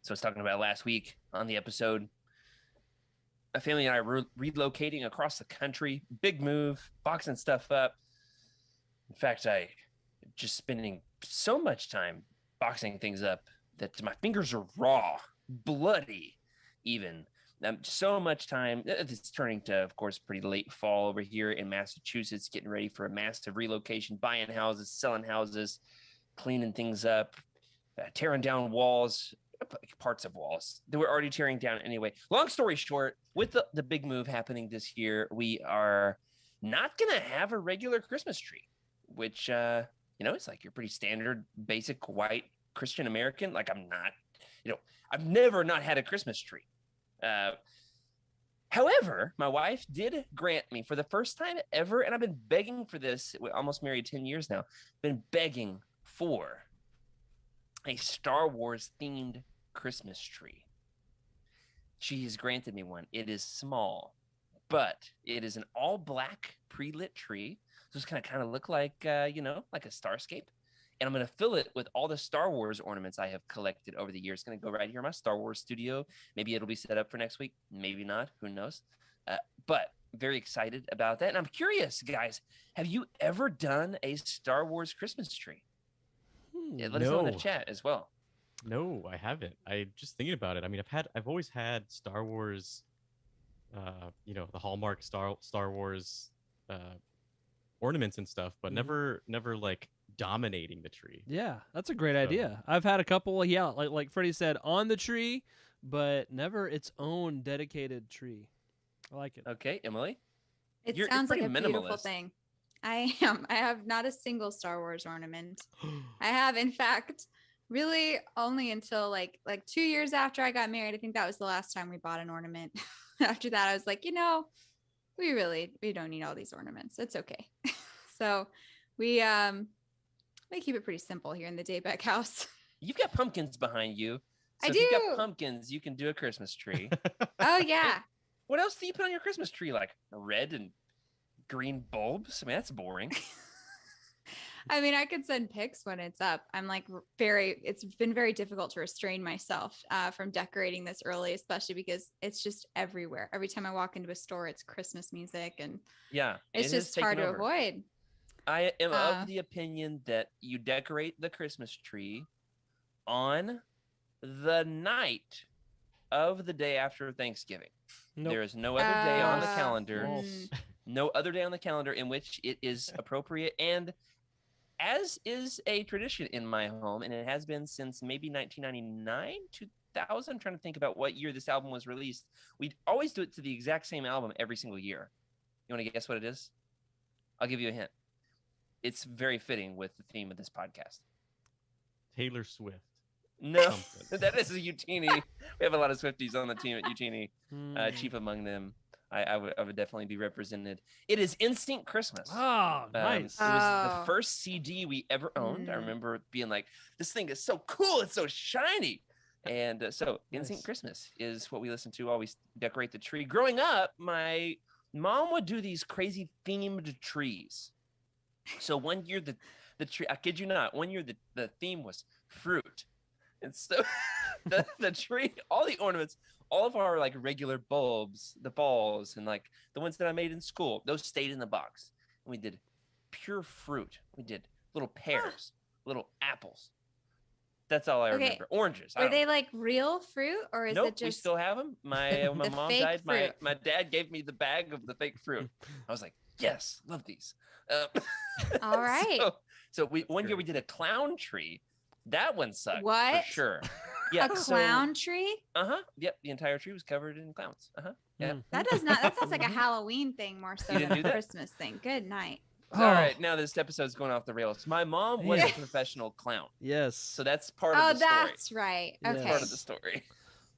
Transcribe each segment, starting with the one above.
So I was talking about last week on the episode. My family and I were relocating across the country. Big move, boxing stuff up. In fact, I just spending so much time boxing things up that my fingers are raw, bloody, even. So much time. It's turning to, of course, pretty late fall over here in Massachusetts, getting ready for a massive relocation, buying houses, selling houses, cleaning things up, tearing down walls, parts of walls that we're already tearing down anyway. Long story short, with the big move happening this year, we are not going to have a regular Christmas tree, which, it's like your pretty standard, basic white Christian American. Like I'm not, I've never not had a Christmas tree. However, my wife did grant me for the first time ever, and I've been begging for this. We're almost married 10 years now. Been begging for a Star Wars themed Christmas tree. She has granted me one. It is small, but it is an all black pre-lit tree. So it's kind of look like, like a starscape. And I'm going to fill it with all the Star Wars ornaments I have collected over the years. It's going to go right here in my Star Wars studio. Maybe it'll be set up for next week. Maybe not. Who knows? But very excited about that. And I'm curious, guys, have you ever done a Star Wars Christmas tree? Yeah, let us know in the chat as well. No, I haven't. I just thinking about it. I mean, I've always had Star Wars, the Hallmark Star Wars ornaments and stuff, but never like dominating the tree. Yeah, that's a great idea. I've had a couple, like Freddie said, on the tree, but never its own dedicated tree. I like it. Okay, Emily? It sounds like a beautiful thing. I am. I have not a single Star Wars ornament. I have, in fact, really only until like 2 years after I got married. I think that was the last time we bought an ornament. After that, I was like, we don't need all these ornaments. It's okay. So we keep it pretty simple here in the Daybeck house. You've got pumpkins behind you. So I if do. You've got pumpkins, you can do a Christmas tree. Oh, yeah. What else do you put on your Christmas tree? Like red and green bulbs? I mean, that's boring. I mean, I could send pics when it's up. I'm like it's been very difficult to restrain myself from decorating this early, especially because it's just everywhere. Every time I walk into a store, it's Christmas music and it's just hard to avoid. I am of the opinion that you decorate the Christmas tree on the night of the day after Thanksgiving. Nope. There is no other day on the calendar. No other day on the calendar in which it is appropriate. And as is a tradition in my home, and it has been since maybe 1999, 2000. I'm trying to think about what year this album was released. We always do it to the exact same album every single year. You want to guess what it is? I'll give you a hint. It's very fitting with the theme of this podcast. Taylor Swift. No, that is a Utini. We have a lot of Swifties on the team at Utini. Chief among them. I would definitely be represented. It is Instinct Christmas. Oh, nice. It was the first CD we ever owned. I remember being like, this thing is so cool. It's so shiny. And so Instinct Christmas is what we listen to while we decorate the tree. Growing up, my mom would do these crazy themed trees. So one year the tree, I kid you not, one year the theme was fruit. And so the tree, all the ornaments, all of our like regular bulbs, the balls, and like the ones that I made in school, those stayed in the box. And we did pure fruit. We did little pears, little apples. That's all I remember. Oranges. Were they like real fruit, or is it just? We still have them. My mom died. My dad gave me the bag of the fake fruit. I was like, yes, love these. All right. So one year we did a clown tree. That one sucked. What? For sure. Yeah. A clown tree? Yep. The entire tree was covered in clowns. Yeah. That sounds like a Halloween thing more so than a Christmas thing. Good night. All right, now this episode's going off the rails. My mom was a professional clown. Yes. So that's part of the story. Oh, that's right. Okay. That's part of the story.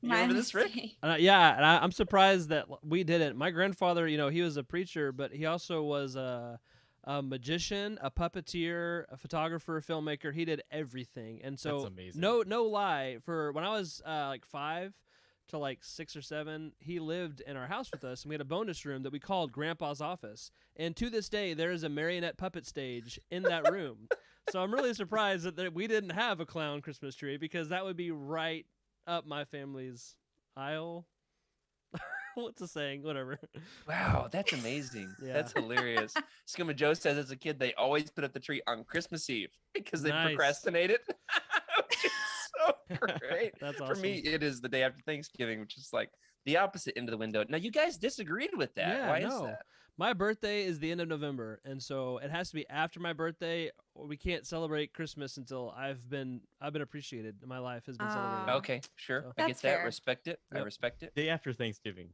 You remember this, Rick? Yeah, and I'm surprised that we didn't. My grandfather, he was a preacher, but he also was a magician, a puppeteer, a photographer, a filmmaker. He did everything. And so, that's amazing. No lie, for when I was like 5 to like 6 or 7, he lived in our house with us, and we had a bonus room that we called Grandpa's office. And to this day, there is a marionette puppet stage in that room. So I'm really surprised that we didn't have a clown Christmas tree, because that would be right up my family's aisle. What's the saying? Whatever. Wow, that's amazing. Yeah. That's hilarious. Skuma Joe says as a kid they always put up the tree on Christmas Eve because they Nice. procrastinated. Which is so great. That's For awesome. me, it is the day after Thanksgiving, which is like the opposite end of the window. Now, you guys disagreed with that. Yeah, Why is no. that? My birthday is the end of November, and so it has to be after my birthday. Or we can't celebrate Christmas until I've been appreciated. My life has been celebrated. Okay, sure. So- I get That's that. fair. Respect it. I Yep. respect it. Day after Thanksgiving.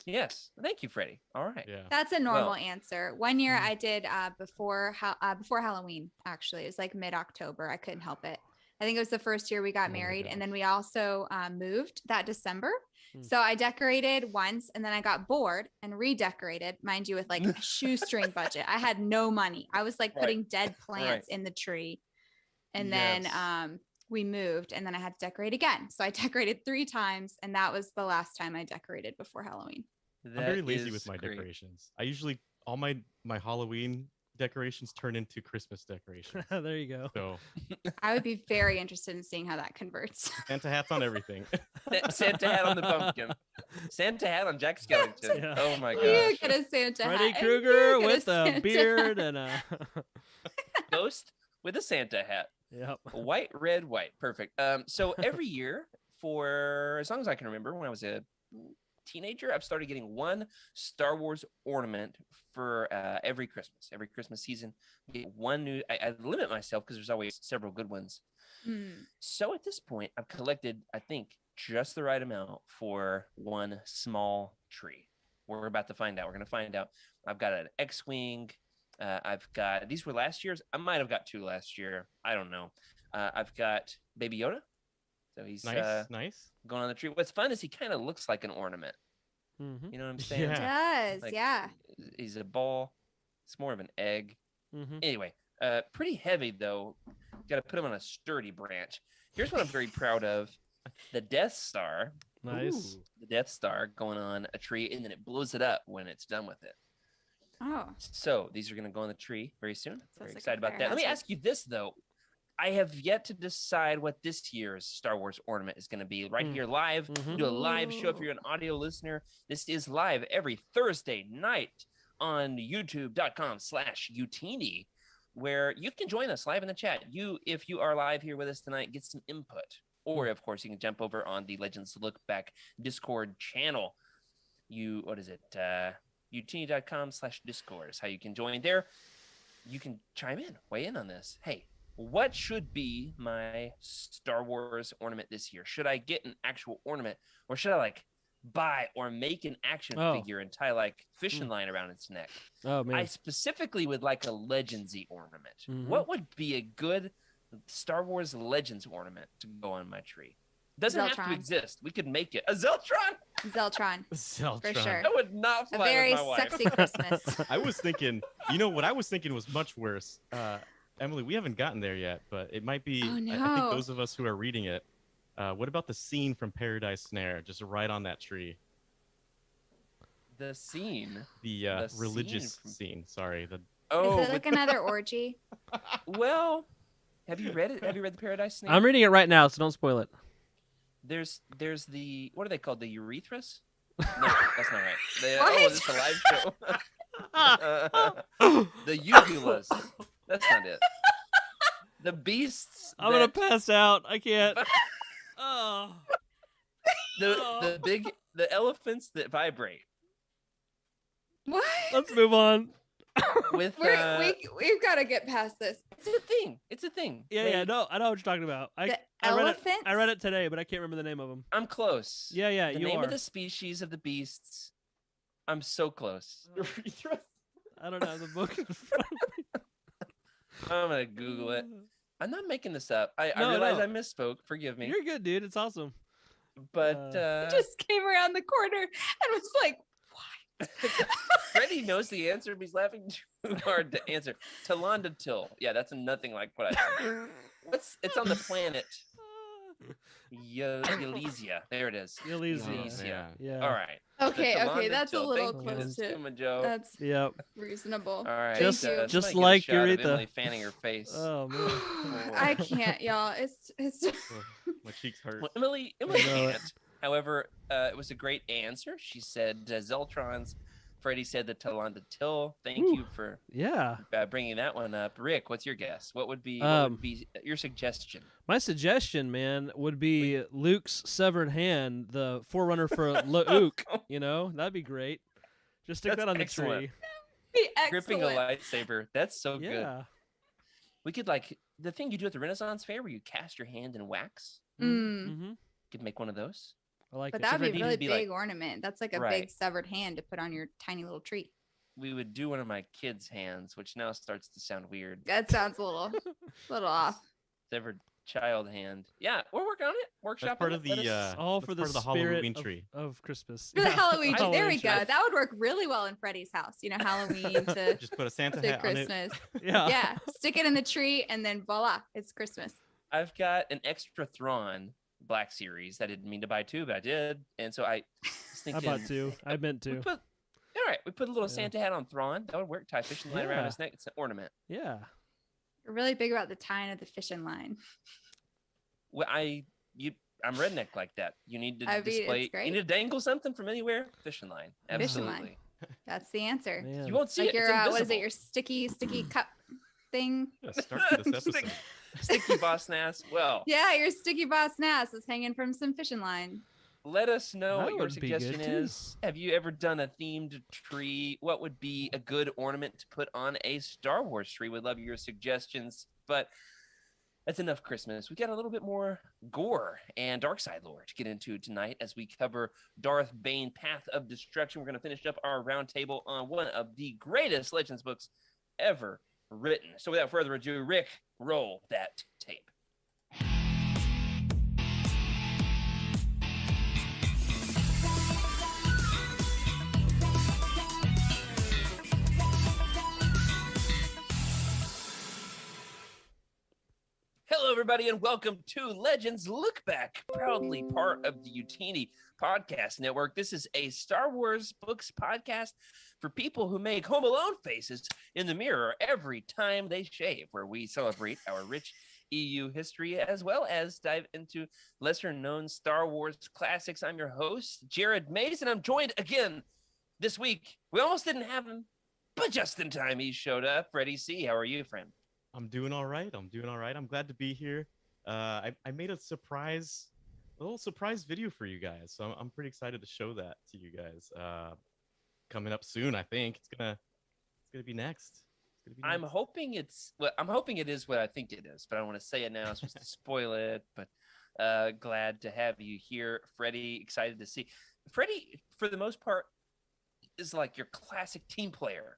Yes. Thank you, Freddie. All right. Yeah. That's a normal Well- answer. One year I did before Halloween. Actually, it was like mid-October. I couldn't help it. I think it was the first year we got Oh my married, and gosh. then we also moved that December. Hmm. So I decorated once, and then I got bored and redecorated, mind you, with like a shoestring budget. I had no money. I was like Right. putting dead plants in the tree, and then Yes. we moved, and then I had to decorate again. So I decorated 3 times, and that was the last time I decorated before Halloween. I'm very lazy with is my great. decorations. I usually all my Halloween decorations turn into Christmas decorations. There you go. So I would be very interested in seeing how that converts. Santa hats on everything. Santa hat on the pumpkin. Santa hat on Jack Skellington. Yeah. Oh my You gosh. get a Santa Freddy hat. Krueger You get with a Santa beard hat. and a. Ghost with a Santa hat. Yep. White, red, white. Perfect. So every year, for as long as I can remember, when I was a teenager, I've started getting one Star Wars ornament for every Christmas. Every Christmas season, I get one new. I limit myself because there's always several good ones. So at this point, I've collected, I think, just the right amount for one small tree. We're about to find out. We're going to find out. I've got an X-Wing. I've got, these were last year's. I might have got 2 last year. I don't know. I've got Baby Yoda. So he's nice. going on the tree. What's fun is he kind of looks like an ornament. Mm-hmm. You know what I'm saying? Yeah. Does Like, yeah. He's a ball. It's more of an egg. Mm-hmm. Anyway, pretty heavy though. Got to put him on a sturdy branch. Here's what I'm very proud of: the Death Star. Nice. Ooh. The Death Star going on a tree, and then it blows it up when it's done with it. Oh, So these are going to go on the tree very soon. Very like a excited about fire that. Let me hazard. ask you this though. I have yet to decide what this year's Star Wars ornament is going to be. Right here live. Mhm. Do a live show if you're an audio listener. This is live every Thursday night on youtube.com/Utini, where you can join us live in the chat. If you are live here with us tonight, get some input. Or, of course, you can jump over on the Legends Lookback Discord channel. Utini.com/Discord is how you can join there. You can chime in, weigh in on this. Hey, what should be my Star Wars ornament this year? Should I get an actual ornament, or should I buy or make an action figure and tie fishing line around its neck? Oh man. I specifically would like a Legendsy ornament. Mhm. What would be a good Star Wars Legends ornament to go on my tree? Doesn't have to Zeltron. exist. We could make it a Zeltron. Zeltron. Zeltron. sure. That would not A fly very with my wife. sexy Christmas. I was thinking, what I was thinking was much worse. Emily, we haven't gotten there yet, but it might be. Oh, I think no. those of us who are reading it. What about the scene from Paradise Snare, just right on that tree? The scene. The scene religious from- scene. Sorry. Is Oh, it like another orgy? well, have you read it? Have you read the Paradise Snake? I'm reading it right now, so don't spoil it. There's the, what are they called? The urethras? No, that's not right. What? Oh, this is a live show. The uvulas. That's not it. The beasts. I'm gonna that- pass out. I can't. Oh. the elephants that vibrate What? Let's move on. with We've got to get past this. it's a thing. It's a thing. Yeah, no, I know what you're talking about. The I read it. elephants? I read it today, but I can't remember the name of them. I'm close. Yeah, The you name are. of the species of the beasts. I'm so close. I don't have the book in front of me. I'm gonna Google it. I'm not making this up. I No, realize no. I misspoke. Forgive me. You're good, dude. It's awesome. But Just came around the corner and was like, Freddie knows the answer, but he's laughing too hard to answer. Talonda Till. Yeah, that's nothing like what I said. It's on the planet Elysia. There it is. Elysia. Yeah. All right. Okay, that's a little Thank close you, to. Joe. That's Yep. reasonable. All right. Just somebody get a like shot of Eureka. Emily fanning her face. Oh man. I can't, y'all. It's My cheeks hurt. Well, Emily I know it. can't. However, it was a great answer. She said Zeltrons. Freddie said the Talanda Till. Thank you for Yeah. bringing that one up. Rick, what's your guess? What would be your suggestion? My suggestion, man, would be Luke's severed hand, the forerunner for Luke. You know, that'd be great. Just stick That's that on excellent. the tree. be Gripping a excellent. lightsaber. That's so good. Yeah. We could the thing you do at the Renaissance Fair where you cast your hand in wax. Mm-hmm. Could make one of those. I like But it. that would be a Except for it really needed to be, big like- ornament. That's like a Right. big severed hand to put on your tiny little tree. We would do one of my kids' hands, which now starts to sound weird. That sounds a little off. Severed child hand. Yeah, we're working on it. Workshop. That's part of the All that's for the part of the spirit Halloween of, tree. of Christmas. For the Yeah. Halloween tree. There we Halloween go. tree. That would work really well in Freddie's house. You know, Halloween to, Just put a Santa to hat on it. Christmas. Yeah. Yeah. Stick it in the tree and then voila, it's Christmas. I've got an extra Thrawn Black Series. I didn't mean to buy two, but I did, and so I was I thinking. bought two. I meant We to. put, all right, we put a little Yeah. Santa hat on Thrawn. That would work. Tie fishing line around Yeah. his neck. It's an ornament. Yeah. We're really big about the tying of the fishing line. Well, I'm redneck like that. You need to I mean, it's display. great. You need to dangle something from anywhere. Fishing line. Fishing line. Absolutely. That's the answer. Man. You won't see Like it. your It's what is it? invisible. Your sticky cup thing? Yeah, start to this Stick- episode. Sticky boss nass. Well, Yeah, your sticky boss nass is hanging from some fishing line. let us know That what your would be good, suggestion too. is. Have you ever done a themed tree? What would be a good ornament to put on a Star Wars tree? Would love your suggestions. But that's enough Christmas. We got a little bit more gore and dark side lore to get into tonight as we cover Darth Bane, Path of Destruction. We're going to finish up our roundtable on one of the greatest Legends books ever written. So without further ado, Rick, roll that tape. Hello, everybody, and welcome to Legends Lookback, proudly part of the Utini Podcast Network. This is a Star Wars books podcast for people who make Home Alone faces in the mirror every time they shave, where we celebrate our rich EU history as well as dive into lesser-known Star Wars classics. I'm your host, Jared Mays, and I'm joined again this week. We almost didn't have him, but just in time he showed up. Freddie C., how are you, friend? I'm doing all right. I'm glad to be here. I made a little surprise video for you guys, so I'm pretty excited to show that to you guys. Coming up soon, I think it's gonna be next. I'm hoping it is what I think it is, but I don't want to say it now. It's supposed to spoil it. But glad to have you here, Freddie. Excited to see Freddie. For the most part, is like your classic team player.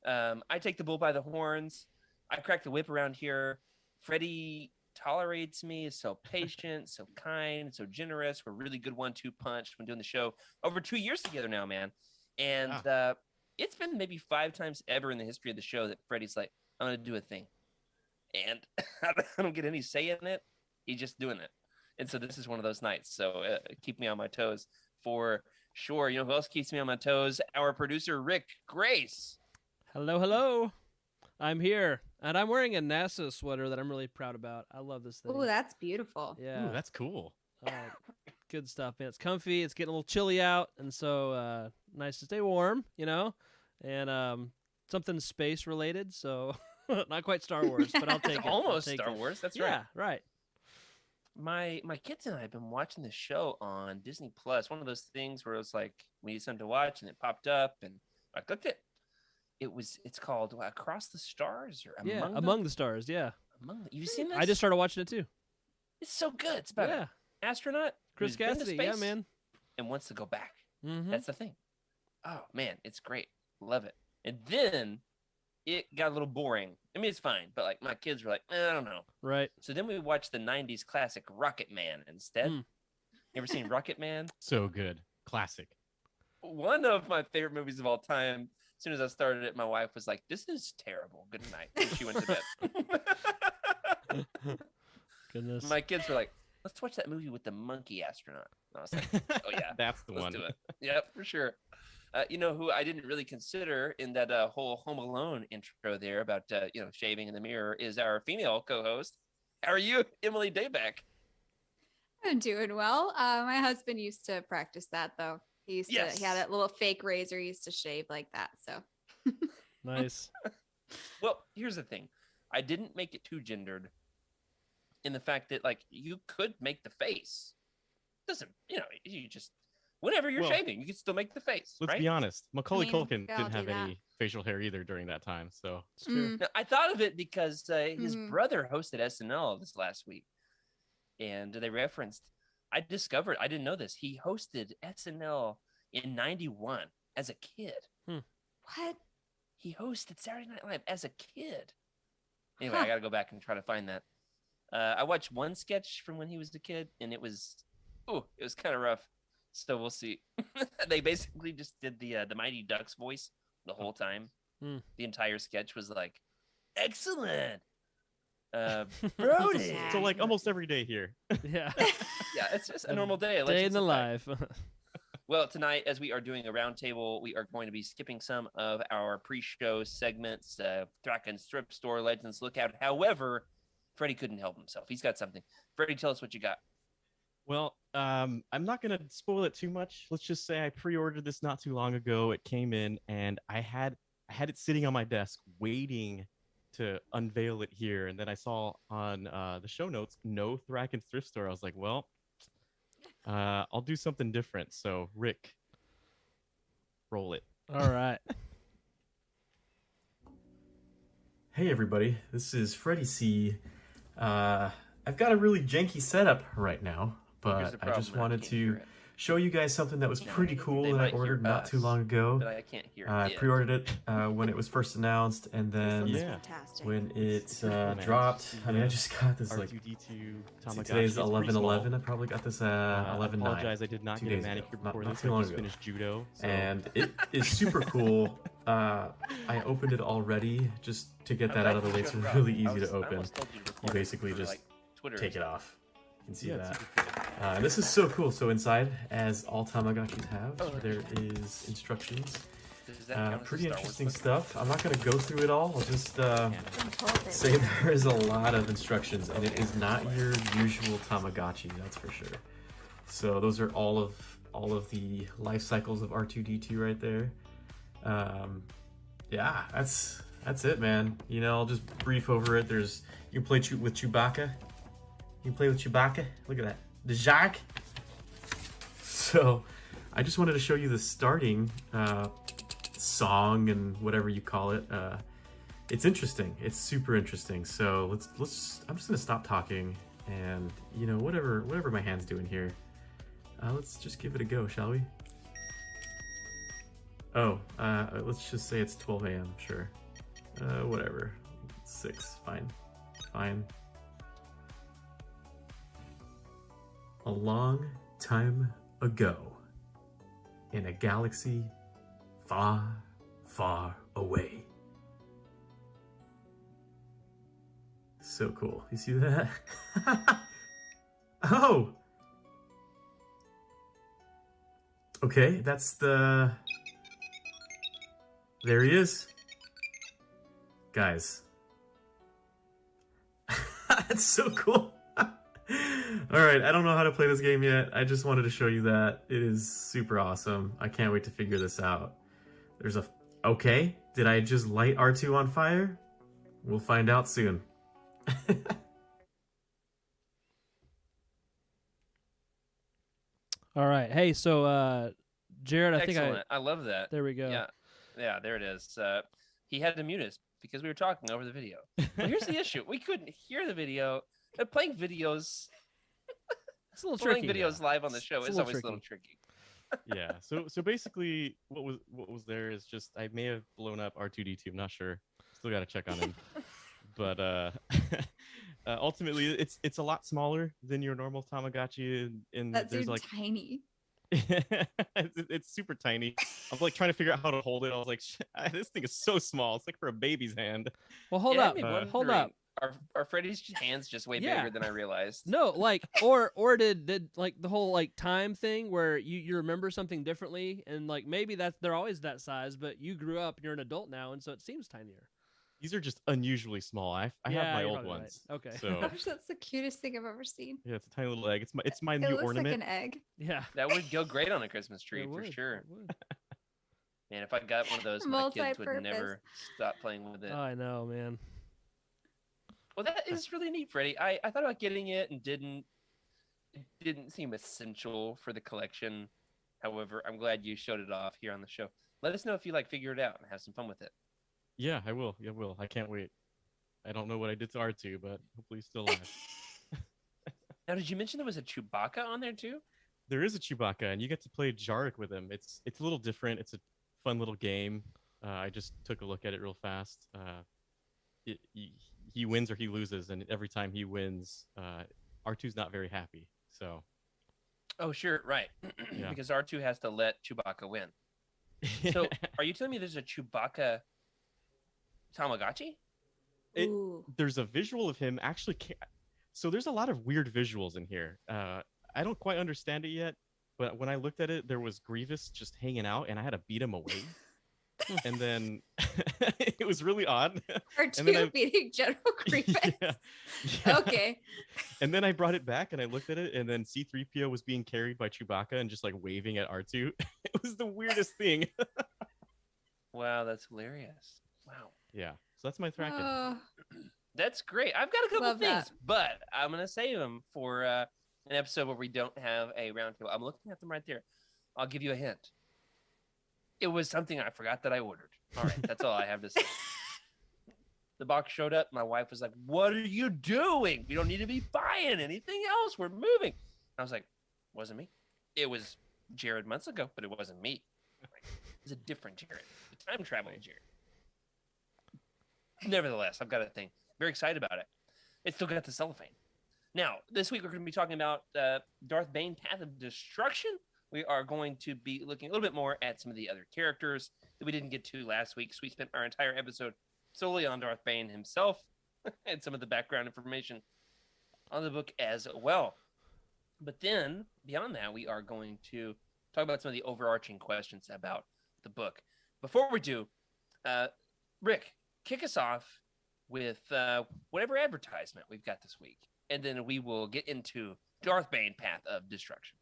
I take the bull by the horns. I crack the whip around here. Freddie tolerates me, is so patient, so kind, so generous. We're really good 1-2 punch when doing the show. Over 2 years together now, man. And it's been maybe 5 times ever in the history of the show that Freddie's like, I'm going to do a thing. And I don't get any say in it. He's just doing it. And so this is one of those nights. So keep me on my toes for sure. You know who else keeps me on my toes? Our producer, Rick Grace. Hello, hello. I'm here, and I'm wearing a NASA sweater that I'm really proud about. I love this thing. Oh, that's beautiful. Yeah. Ooh, that's cool. Good stuff, man. It's comfy. It's getting a little chilly out, and so nice to stay warm, you know, and something space related. So not quite Star Wars, but I'll take it. I'll Almost take Star it. Wars. That's Yeah, right. My kids and I have been watching this show on Disney Plus. One of those things where it was like we need something to watch, and it popped up, and I clicked it. It's called Across the Stars or Among the Stars. Yeah, You've seen this? I just started watching it too. It's so good. It's about Yeah, an astronaut Chris who's been to Cassidy. Yeah, space man. and wants to go back. Mm-hmm. That's the thing. Oh man, it's great. Love it. And then it got a little boring. I mean, it's fine, but like my kids were like, I don't know. Right. So then we watched the '90s classic Rocket Man instead. Hmm. You ever seen Rocket Man? So good. Classic. One of my favorite movies of all time. As soon as I started it, my wife was like, "This is terrible. Good night." And she went to bed. Goodness. My kids were like, let's watch that movie with the monkey astronaut. And I was like, oh yeah, That's the let's one. do it. Yep, for sure. You know who I didn't really consider in that whole Home Alone intro there about shaving in the mirror is our female co-host. How are you, Emily Dayback? I'm doing well. My husband used to practice that though. He had that little fake razor. He used to shave like that. So Nice. Well, here's the thing. I didn't make it too gendered in the fact that like you could make the face. Doesn't, you just whenever you're shaving, you can still make the face. Let's right? be honest. Macaulay Culkin I'll didn't have do that. any facial hair either during that time. So It's true. Now, I thought of it because his brother hosted SNL this last week, and they referenced. I didn't know this. He hosted SNL in '91 as a kid. What? He hosted Saturday Night Live as a kid. Anyway, I got to go back and try to find that. I watched one sketch from when he was a kid, and it was kind of rough. So we'll see. They basically just did the Mighty Ducks voice the whole time. The entire sketch was like, excellent. Brody. So like almost every day here. Yeah. Yeah, it's just a normal day. Day in the life. Well, tonight, as we are doing a roundtable, we are going to be skipping some of our pre-show segments, Thraken's Thrift Store, Legends Lookout. However, Freddie couldn't help himself. He's got something. Freddie, tell us what you got. Well, I'm not gonna spoil it too much. Let's just say I pre-ordered this not too long ago. It came in, and I had it sitting on my desk waiting to unveil it here. And then I saw on the show notes, no Thraken's Thrift Store. I was like, well, I'll do something different. So, Rick, roll it. All right. Hey everybody, this is Freddie C. I've got a really janky setup right now, but I just wanted to show you guys something that was pretty cool that I ordered not too long ago. But I can't hear I pre-ordered it when it was first announced, and then when it dropped, I mean, I just got this like today's 11/11. I probably got this 11/9. I apologize, I did not get a manicure before this. I just finished judo, and it is super cool. I opened it already just to get that out of the way. It's really easy to open. You basically just take it off. You can see that. This is so cool. So inside, as all Tamagotchis have, there is instructions. Pretty interesting stuff. I'm not going to go through it all. I'll just say there is a lot of instructions, and it is not your usual Tamagotchi, that's for sure. So those are all of the life cycles of R2-D2 right there. Yeah, that's it, man. You know, I'll just brief over it. You can play with Chewbacca. You can play with Chewbacca. Look at that. The Jacques. So, I just wanted to show you the starting song and whatever you call it. It's interesting. It's super interesting. So I'm just gonna stop talking and whatever my hand's doing here. Let's just give it a go, shall we? Oh, let's just say it's 12 a.m. Sure. Whatever. 6. Fine. A long time ago, in a galaxy far, far away. So cool. You see that? Oh! Okay, that's the... There he is. Guys. That's so cool. Alright, I don't know how to play this game yet. I just wanted to show you that. It is super awesome. I can't wait to figure this out. Okay, did I just light R2 on fire? We'll find out soon. All right. Hey, so Jared, I love that. There we go. Yeah, there it is. He had to mute us because we were talking over the video. But here's the issue: we couldn't hear the video. Playing videos, it's a little tricky. Playing videos live on the show is always a little tricky. Yeah. So basically, what was there is just I may have blown up R2-D2. I'm not sure. Still got to check on him. But ultimately, it's a lot smaller than your normal Tamagotchi. And there's like tiny. It's super tiny. I'm like trying to figure out how to hold it. I was like, this thing is so small. It's like for a baby's hand. Well, hold up. Are Freddy's hands just way bigger than I realized? No, like or did like the whole like time thing where you remember something differently, and like maybe they're always that size, but you grew up, you're an adult now, and so it seems tinier. These are just unusually small. I have my old ones. Right. Okay. So Gosh, that's the cutest thing I've ever seen. yeah, it's a tiny little egg. It's my It new looks ornament. like an egg. Yeah. That would go great on a Christmas tree It for would, sure. it would. Man, if I got one of those, my kids would Multi-purpose. never stop playing with it. I know, man. Well, that is really neat, Freddie. I thought about getting it and it didn't seem essential for the collection. However, I'm glad you showed it off here on the show. Let us know if you figure it out and have some fun with it. Yeah, I will. Yeah, I will. I can't wait. I don't know what I did to R2, but hopefully he's still alive. Now, did you mention there was a Chewbacca on there too? There is a Chewbacca, and you get to play Jarek with him. It's a little different. It's a fun little game. I just took a look at it real fast. He wins or he loses, and every time he wins, R2's not very happy. So. Oh, sure, right. Yeah. Because R2 has to let Chewbacca win. So, are you telling me there's a Chewbacca Tamagotchi? There's a visual of him actually. So there's a lot of weird visuals in here. I don't quite understand it yet, but when I looked at it, there was Grievous just hanging out, and I had to beat him away. And then it was really odd. R2 beating General Grievous. Yeah. Okay. And then I brought it back and I looked at it, and then C-3PO was being carried by Chewbacca and just waving at R2. It was the weirdest thing. Wow, that's hilarious. Wow. Yeah. So that's my Thraken. That's great. I've got a couple Love things, that. but I'm going to save them for an episode where we don't have a roundtable. I'm looking at them right there. I'll give you a hint. It was something I forgot that I ordered. All right, that's all I have to say. The box showed up. My wife was like, "What are you doing? We don't need to be buying anything else. We're moving." I was like, "Wasn't me. It was Jared months ago, but it wasn't me. It was a different Jared, the time traveling Jared." Nevertheless, I've got a thing. Very excited about it. It's still got the cellophane. Now, this week we're going to be talking about Darth Bane, Path of Destruction. We are going to be looking a little bit more at some of the other characters that we didn't get to last week. So we spent our entire episode solely on Darth Bane himself and some of the background information on the book as well. But then, beyond that, we are going to talk about some of the overarching questions about the book. Before we do, Rick, kick us off with whatever advertisement we've got this week. And then we will get into Darth Bane, Path of Destruction.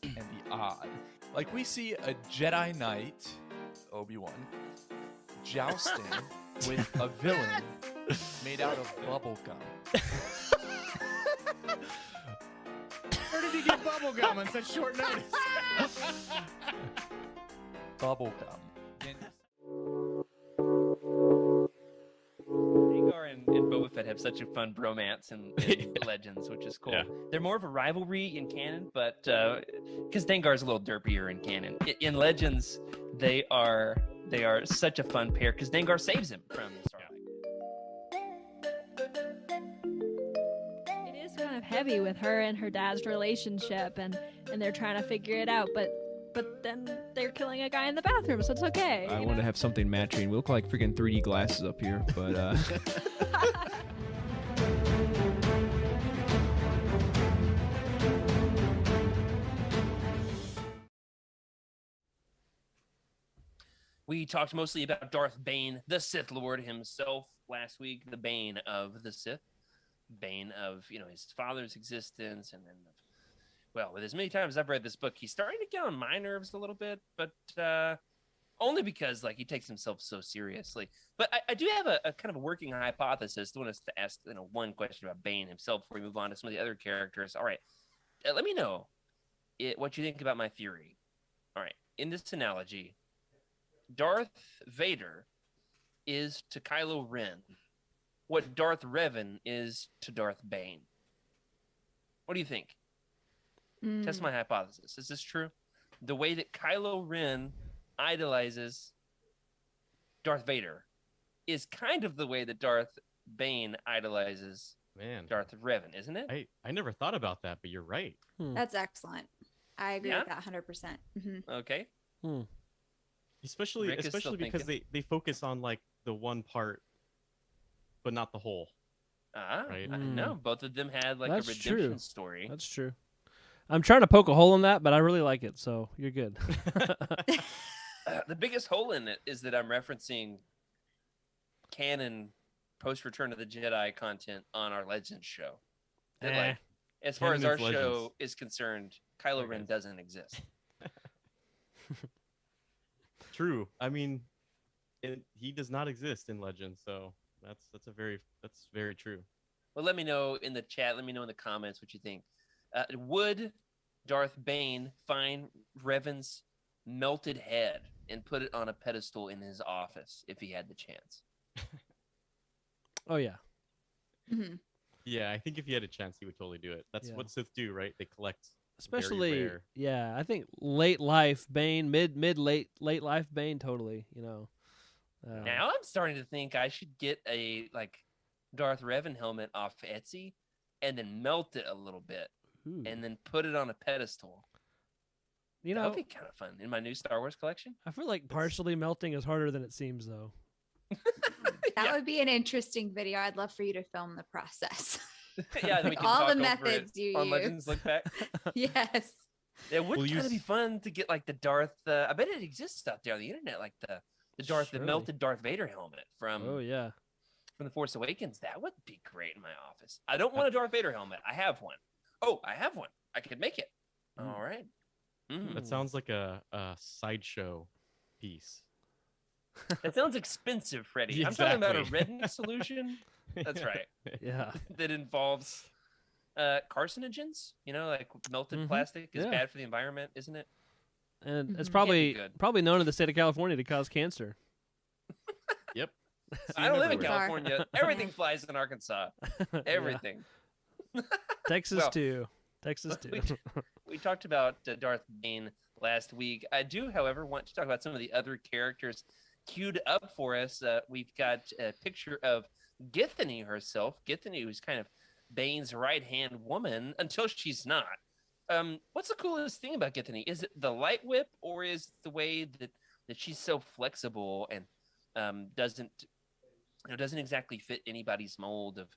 And the odd. Like we see a Jedi Knight, Obi-Wan, jousting with a villain made out of bubble gum. Where did he get bubble gum on such short notice? Bubble gum. Dengar and Boba Fett have such a fun bromance in Legends, which is cool. Yeah. They're more of a rivalry in canon, but because Dengar's a little derpier in canon. In Legends, they are such a fun pair because Dengar saves him from Sarlacc. It is kind of heavy with her and her dad's relationship, and they're trying to figure it out, but then they're killing a guy in the bathroom, so it's okay. I want to have something matching. We look like freaking 3D glasses up here, but We talked mostly about Darth Bane, the Sith Lord himself, last week. The Bane of the Sith, Bane of his father's existence, and then well, with as many times I've read this book, he's starting to get on my nerves a little bit, but only because he takes himself so seriously. But I do have a kind of a working hypothesis. I want us to ask one question about Bane himself before we move on to some of the other characters. All right, let me know what you think about my theory. All right, in this analogy, Darth Vader is to Kylo Ren what Darth Revan is to Darth Bane. What do you think? Test my hypothesis. Is this true? The way that Kylo Ren idolizes Darth Vader is kind of the way that Darth Bane idolizes Darth Revan, isn't it? I never thought about that, but you're right. That's excellent. I agree Yeah? with that 100%. Okay. Especially Rick is still because thinking. they focus on like the one part, but not the whole. Right. No, both of them had like That's a redemption true. story. That's true. I'm trying to poke a hole in that, but I really like it, so you're good. The biggest hole in it is that I'm referencing canon post Return of the Jedi content on our Legends show. That, like, as far as Canon our is show Legends. is concerned, Kylo I Ren guess. doesn't exist. True. I mean, he does not exist in Legends, so that's very true. Well, let me know in the chat. Let me know in the comments what you think. Would Darth Bane find Revan's melted head and put it on a pedestal in his office if he had the chance? Oh yeah. Yeah, I think if he had a chance, he would totally do it. That's Yeah. what Sith do, right? They collect. Especially, very rare. yeah. I think late life Bane, late life Bane, totally. You know. Now I'm starting to think I should get a like Darth Revan helmet off Etsy and then melt it a little bit and then put it on a pedestal. You That know, would be kind of fun in my new Star Wars collection. I feel like partially melting is harder than it seems, though. That would be an interesting video. I'd love for you to film the process. Yeah, then we can All talk the over methods it you on use. Legends Lookback. Yes. It would We'll kind of use- be fun to get like the Darth. I bet it exists out there on the internet, like the Surely. melted Darth Vader helmet from Oh yeah. from the Force Awakens. That would be great in my office. I don't want a Darth Vader helmet. I have one. Oh, I have one. I could make it. All right. That sounds like a sideshow piece. That sounds expensive, Freddie. Yeah, I'm talking about a exactly. redneck solution. That's right. Yeah. That involves carcinogens. You know, like melted plastic is Yeah. bad for the environment, isn't it? And it's Can't be probably good. known in the state of California to cause cancer. Yep. I don't live in everywhere. California. Everything flies in Arkansas. Everything. Texas Well, too. Texas too. We talked about Darth Bane last week. I do, however, want to talk about some of the other characters queued up for us. We've got a picture of Githany herself. Githany, who's kind of Bane's right-hand woman until she's not. What's the coolest thing about Githany? Is it the light whip, or is the way that she's so flexible and doesn't exactly fit anybody's mold of,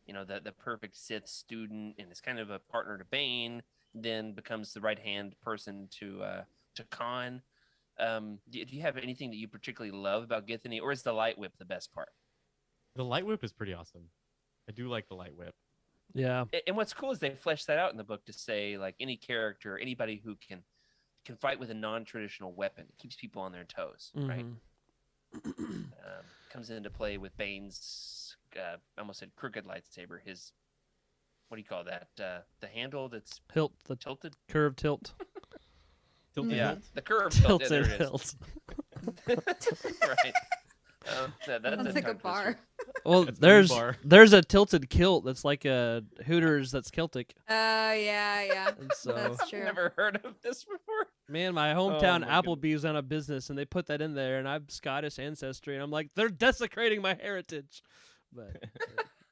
you know, the perfect Sith student, and is kind of a partner to Bane, then becomes the right-hand person to Khan. Do you have anything that you particularly love about Githany, or is the light whip the best part? The light whip is pretty awesome. I do like the light whip. Yeah. And what's cool is they flesh that out in the book to say, like, any character, anybody who can fight with a non-traditional weapon, it keeps people on their toes, right? Comes into play with Bane's, I almost said crooked lightsaber. His, what do you call that? The handle that's Hilt, the tilted? curved tilt. Tilted Yeah, hilt? the curved hilt. Yeah, Tilted there it is. hilt. Right. That's Sounds like a tongue bar. twister. Well, That's my bar. there's a tilted kilt that's like a Hooters that's Celtic. Yeah. And so, That's I've true. never heard of this before. man, my hometown my Applebee's on a business, and they put that in there, and I'm Scottish ancestry, and I'm like, they're desecrating my heritage. But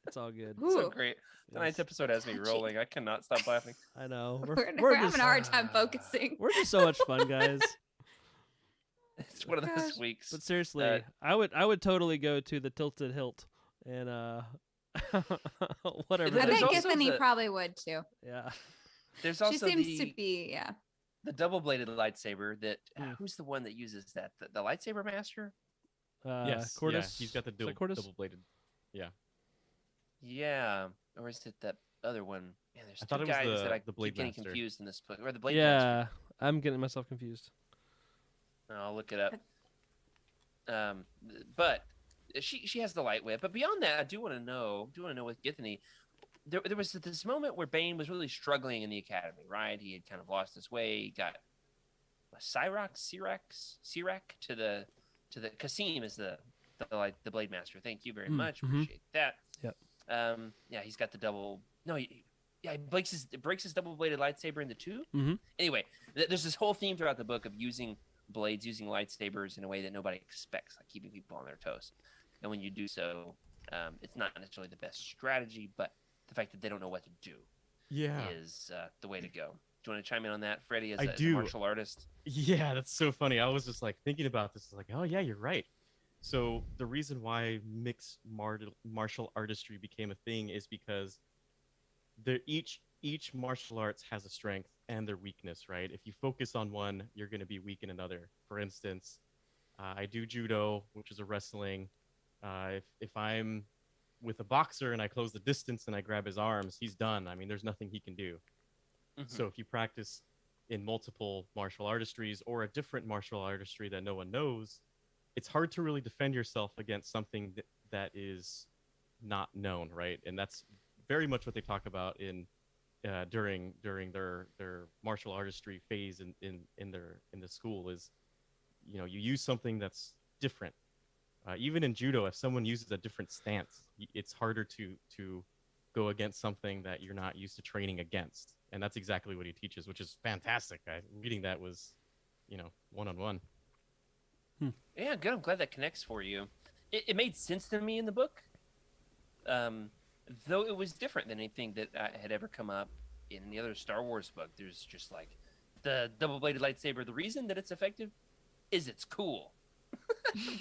it's all good. So Ooh. great. Tonight's episode has me rolling. I cannot stop laughing. I know. We're having a hard time focusing. We're just so much fun, guys. It's one of those Gosh. weeks. But seriously, I would totally go to the tilted hilt and whatever. I There's bet also Githany the- probably would too. Yeah. There's She also seems to be, yeah. the double-bladed lightsaber that Hmm. who's the one that uses that? The lightsaber master? Yes. Cordus. Yeah, he's got the Is that Cordus? double-bladed. Yeah. Yeah. Or is it that other one? Yeah, there's I two thought it was guys the- that I the keep Blade getting Master. confused in this book. Or the Blade Master. Yeah. I'm getting myself confused. I'll look it up. But she has the light whip. But beyond that, I do want to know with Githany, there was this moment where Bane was really struggling in the academy, right? He had kind of lost his way. He got Cyrac to the Kasim is the Blade Master. Thank you very much. Appreciate that. Yep. Yeah, he's got the double. No, he breaks his double-bladed lightsaber into two. Anyway, there's this whole theme throughout the book of using blades, using lightsabers in a way that nobody expects, like keeping people on their toes. And when you do so, it's not necessarily the best strategy, but the fact that they don't know what to do Yeah. is the way to go. Do you want to chime in on that, Freddie, as I a do. martial artist? Yeah, that's so funny. I was just like thinking about this. Like, oh yeah, you're right. So the reason why mixed martial artistry became a thing is because each martial arts has a strength and their weakness, right? If you focus on one, you're going to be weak in another. For instance, I do judo, which is a wrestling. If I'm with a boxer and I close the distance and I grab his arms, he's done. I mean, there's nothing he can do. So if you practice in multiple martial artistries or a different martial artistry that no one knows, it's hard to really defend yourself against something that is not known, right? And that's very much what they talk about in during their martial artistry phase in the school is, you know, you use something that's different. Even in judo, if someone uses a different stance, it's harder to go against something that you're not used to training against. And that's exactly what he teaches, which is fantastic. Reading that was, you know, one-on-one. Yeah, good. I'm glad that connects for you. It made sense to me in the book, though it was different than anything that had ever come up in any other Star Wars book. There's just like the double-bladed lightsaber. The reason that it's effective is it's cool.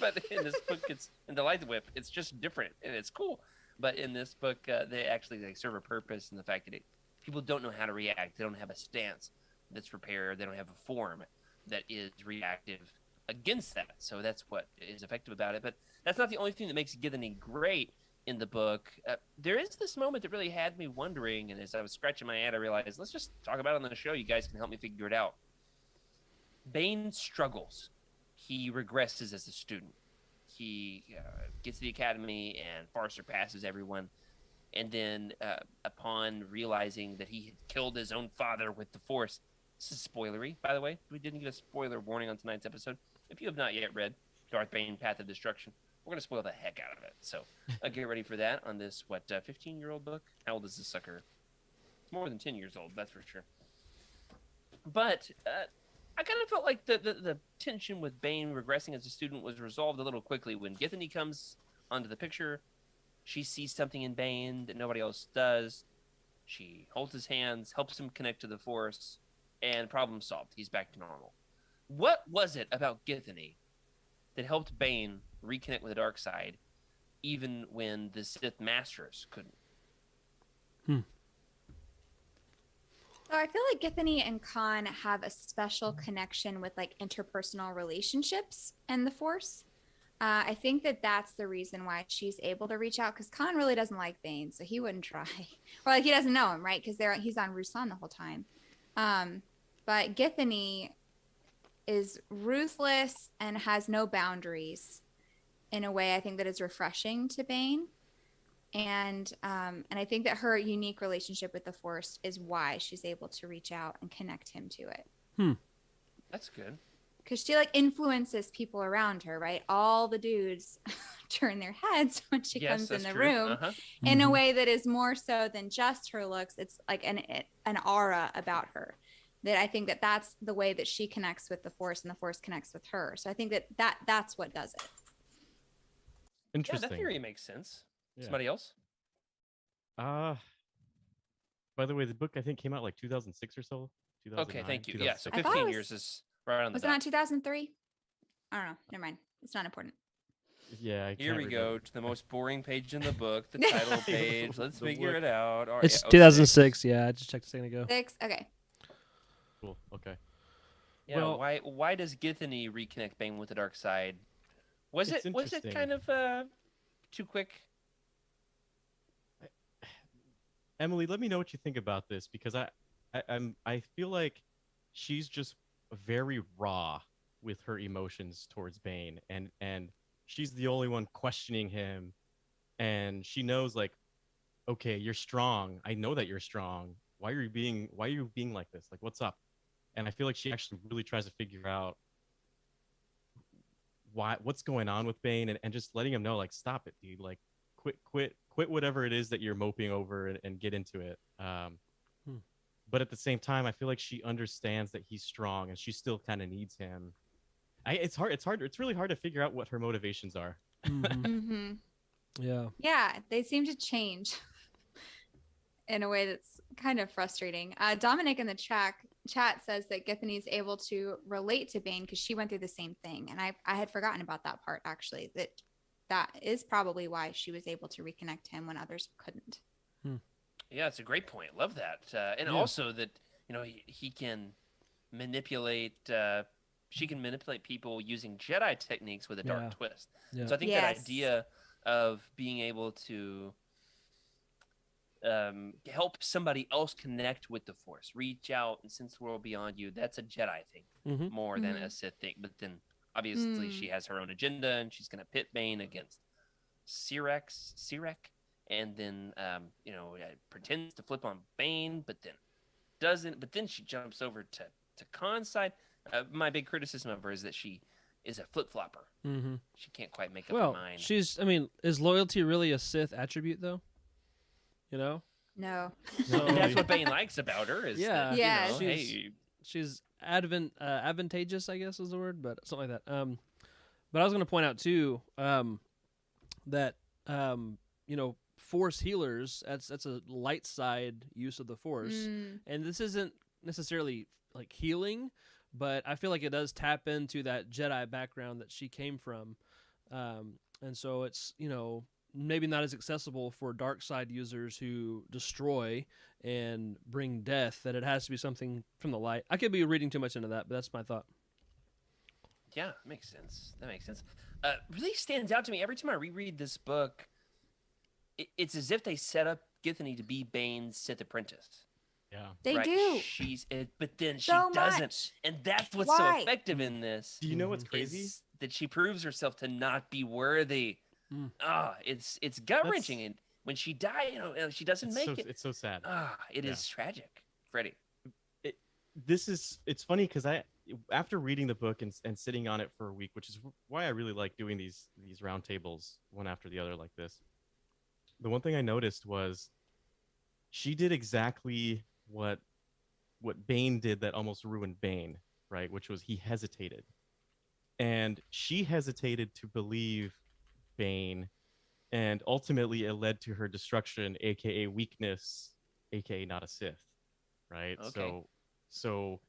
But in this book, in the light whip, it's just different and it's cool. But in this book, they actually serve a purpose in the fact that people don't know how to react. They don't have a stance that's prepared. They don't have a form that is reactive against that. So that's what is effective about it. But that's not the only thing that makes Githany great in the book. There is this moment that really had me wondering, and as I was scratching my head, I realized, let's just talk about it on the show. You guys can help me figure it out. Bane struggles. He regresses as a student. He gets to the academy and far surpasses everyone. And then upon realizing that he had killed his own father with the Force, this is spoilery, by the way. We didn't get a spoiler warning on tonight's episode. If you have not yet read Darth Bane, Path of Destruction, we're going to spoil the heck out of it. So get ready for that on this, 15-year-old book? How old is this sucker? It's more than 10 years old, that's for sure. But I kind of felt like the tension with Bane regressing as a student was resolved a little quickly when Githany comes onto the picture. She sees something in Bane that nobody else does. She holds his hands, helps him connect to the Force, and problem solved. He's back to normal. What was it about Githany that helped Bane reconnect with the dark side, even when the Sith Masters couldn't? So I feel like Githany and Khan have a special connection with like interpersonal relationships and the Force. I think that's the reason why she's able to reach out, because Khan really doesn't like Bane, so he wouldn't try. Or like he doesn't know him, right? Because he's on Rusan the whole time. But Githany is ruthless and has no boundaries in a way I think that is refreshing to Bane. And I think that her unique relationship with the Force is why she's able to reach out and connect him to it. That's good. Because she like influences people around her, right? All the dudes turn their heads when she comes in the room in a way that is more so than just her looks. It's like an aura about her. That I think that's the way that she connects with the Force and the Force connects with her. So I think that's what does it. Interesting. Yeah, that theory makes sense. Yeah. Somebody else? By the way, the book I think came out like 2006 or so. Okay, thank you. Yeah, so 2006. 15 years is right on the Was it dot. not 2003? I don't know. Never mind. It's not important. Yeah. Here we go to the most boring page in the book, the title page. Let's figure it out. All It's right, 2006. Yeah, I just checked a second ago. 6. Okay. Cool. Okay. Yeah, Well, why does Githany reconnect Bane with the dark side? Was it interesting. kind of too quick? Emily, let me know what you think about this, because I feel like she's just very raw with her emotions towards Bane, and she's the only one questioning him, and she knows like, okay, you're strong. I know that you're strong. Why are you being like this? Like, what's up? And I feel like she actually really tries to figure out what's going on with Bane, and just letting him know, like, stop it, dude. Like, quit whatever it is that you're moping over and get into it. But at the same time, I feel like she understands that he's strong and she still kind of needs him. It's really hard to figure out what her motivations are. Yeah, they seem to change in a way that's kind of frustrating. Dominic in the chat chat says that Githany's able to relate to Bane because she went through the same thing. And I had forgotten about that part, actually, that is probably why she was able to reconnect him when others couldn't. Yeah, it's a great point. Love that. And also that, he can manipulate, she can manipulate people using Jedi techniques with a dark twist. Yeah. So I think that idea of being able to help somebody else connect with the Force, reach out and sense the world beyond you, that's a Jedi thing more than a Sith thing. But then obviously she has her own agenda, and she's going to pit Bane against Sirek, and then pretends to flip on Bane, but then doesn't. But then she jumps over to Khan's side. My big criticism of her is that she is a flip-flopper. She can't quite make up her mind. Is loyalty really a Sith attribute, though? No. And that's what Bane likes about her. Is that, she's advantageous, I guess is the word, but something like that. But I was going to point out too that Force healers, that's a light side use of the Force, and this isn't necessarily like healing, but I feel like it does tap into that Jedi background that she came from, and so it's maybe not as accessible for dark side users who destroy and bring death, that it has to be something from the light. I could be reading too much into that, but that's my thought. Yeah, that makes sense. Really stands out to me every time I reread this book. It's as if they set up Githany to be Bane's Sith apprentice. Yeah, they do. But then she so doesn't, much. and that's what's so effective in this. Do you know what's crazy? That she proves herself to not be worthy. It's gut wrenching, and when she dies, she doesn't make it. It's so sad. It is tragic, Freddie. It's funny because after reading the book and sitting on it for a week, which is why I really like doing these roundtables one after the other like this. The one thing I noticed was she did exactly what Bane did that almost ruined Bane, right? Which was he hesitated, and she hesitated to believe Bane, and ultimately it led to her destruction, aka weakness, aka not a Sith, right? Okay. So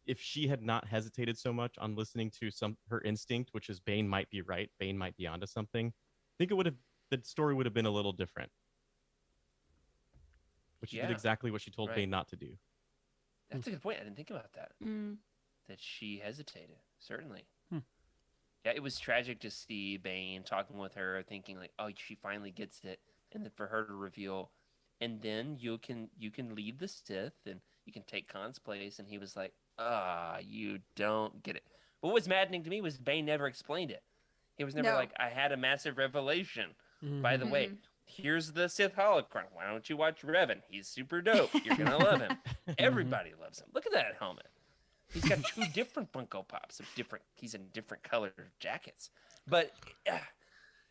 if she had not hesitated so much on listening to her instinct, which is Bane might be right, Bane might be onto something, I think the story would have been a little different. But she did exactly what she told Bane not to do. That's a good point. I didn't think about that. That she hesitated, certainly. Yeah, it was tragic to see Bane talking with her, thinking like, "Oh, she finally gets it," and then for her to reveal, and then you can lead the Sith and you can take Khan's place, and he was like, you don't get it." What was maddening to me was Bane never explained it. He was never like, "I had a massive revelation. By the way, here's the Sith holocron. Why don't you watch Revan? He's super dope. You're gonna love him. Everybody loves him. Look at that helmet. He's got 2 different Funko Pops of he's in different colored jackets, but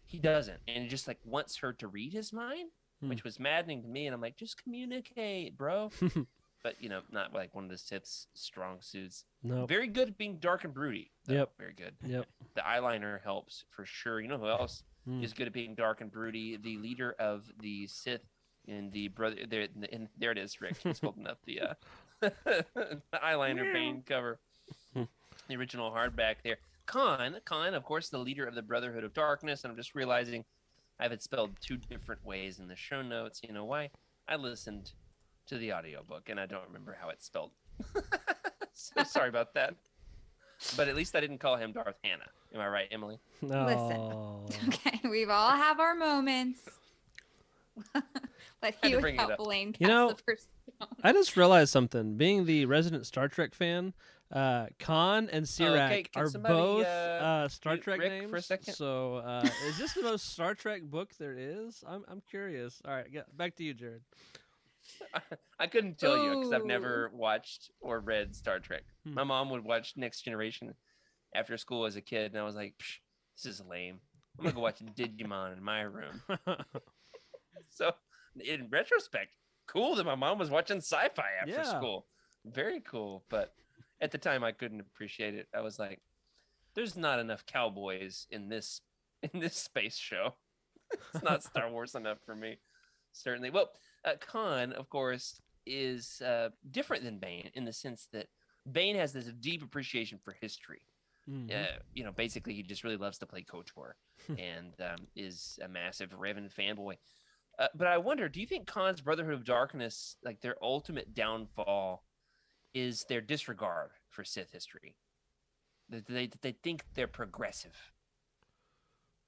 he doesn't, and he just like wants her to read his mind, which was maddening to me. And I'm like, just communicate, bro. But not like one of the Sith's strong suits. No, very good at being dark and broody. Though. Yep, very good. Yep, the eyeliner helps for sure. You know who else is good at being dark and broody? The leader of the Sith in the brother. There it is, Rick. He's holding up the eyeliner Bane cover, the original hardback there. Khan, of course, the leader of the Brotherhood of Darkness. And I'm just realizing I have it spelled 2 different ways in the show notes. You know why? I listened to the audiobook and I don't remember how it's spelled. So sorry about that. But at least I didn't call him Darth Hannah. Am I right, Emily? No. Listen. Okay, we've all have our moments. But he would help Blaine cast the first film. I just realized something. Being the resident Star Trek fan, Khan and Sirek are both Star Trek Rick names. For a second? So is this the most Star Trek book there is? I'm curious. All right, back to you, Jared. I couldn't tell you because I've never watched or read Star Trek. My mom would watch Next Generation after school as a kid, and I was like, this is lame. I'm going to go watch Digimon in my room. So, in retrospect, cool that my mom was watching sci-fi after school. Very cool. But at the time, I couldn't appreciate it. I was like, there's not enough cowboys in this space show. It's not Star Wars enough for me. Certainly. Well, Khan, of course, is different than Bane in the sense that Bane has this deep appreciation for history. Basically, he just really loves to play KOTOR and is a massive Revan fanboy. But I wonder, do you think Khan's Brotherhood of Darkness, like their ultimate downfall, is their disregard for Sith history? They think they're progressive.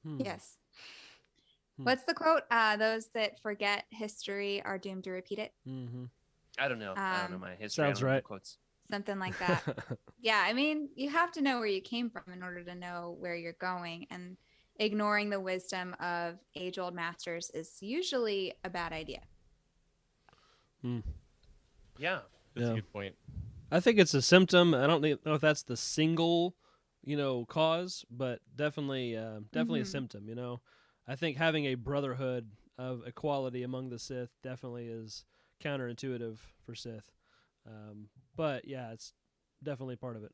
Yes. What's the quote? Those that forget history are doomed to repeat it. I don't know. I don't know my history. Sounds right. Quotes. Something like that. Yeah, I mean, you have to know where you came from in order to know where you're going, and ignoring the wisdom of age-old masters is usually a bad idea. Yeah, that's a good point. I think it's a symptom. I don't know if that's the single, cause, but definitely a symptom. I think having a brotherhood of equality among the Sith definitely is counterintuitive for Sith. But yeah, it's definitely part of it.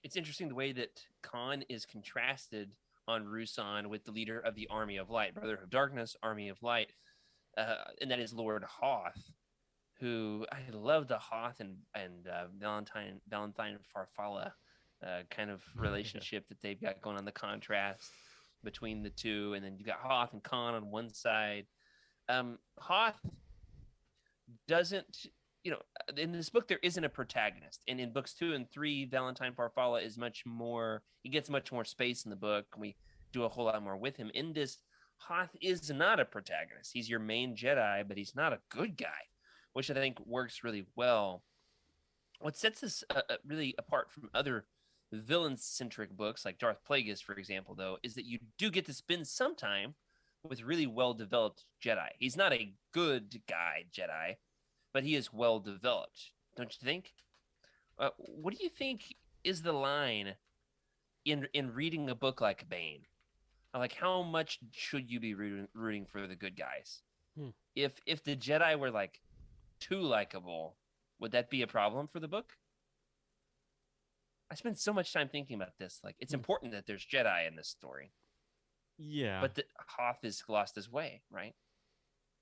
It's interesting the way that Khan is contrasted on Ruusan with the leader of the Army of Light, Brotherhood of Darkness, Army of Light, and that is Lord Hoth, who I love the Hoth and Valentine Farfalla kind of relationship that they've got going on, the contrast between the two, and then you got Hoth and Khan on one side. Hoth doesn't, in this book there isn't a protagonist, and in books 2 and 3, Valentine Farfalla is he gets much more space in the book. We do a whole lot more with him. In this, Hoth is not a protagonist. He's your main Jedi, but he's not a good guy, which I think works really well. What sets this really apart from other villain-centric books like Darth Plagueis, for example, though, is that you do get to spend some time with really well-developed Jedi. He's not a good guy Jedi, but he is well-developed, don't you think? What do you think is the line in reading a book like Bane? Like, how much should you be rooting for the good guys? If the Jedi were like too likable, would that be a problem for the book? I spend so much time thinking about this. Like, it's important that there's Jedi in this story. Yeah. But Hoth is lost his way, right?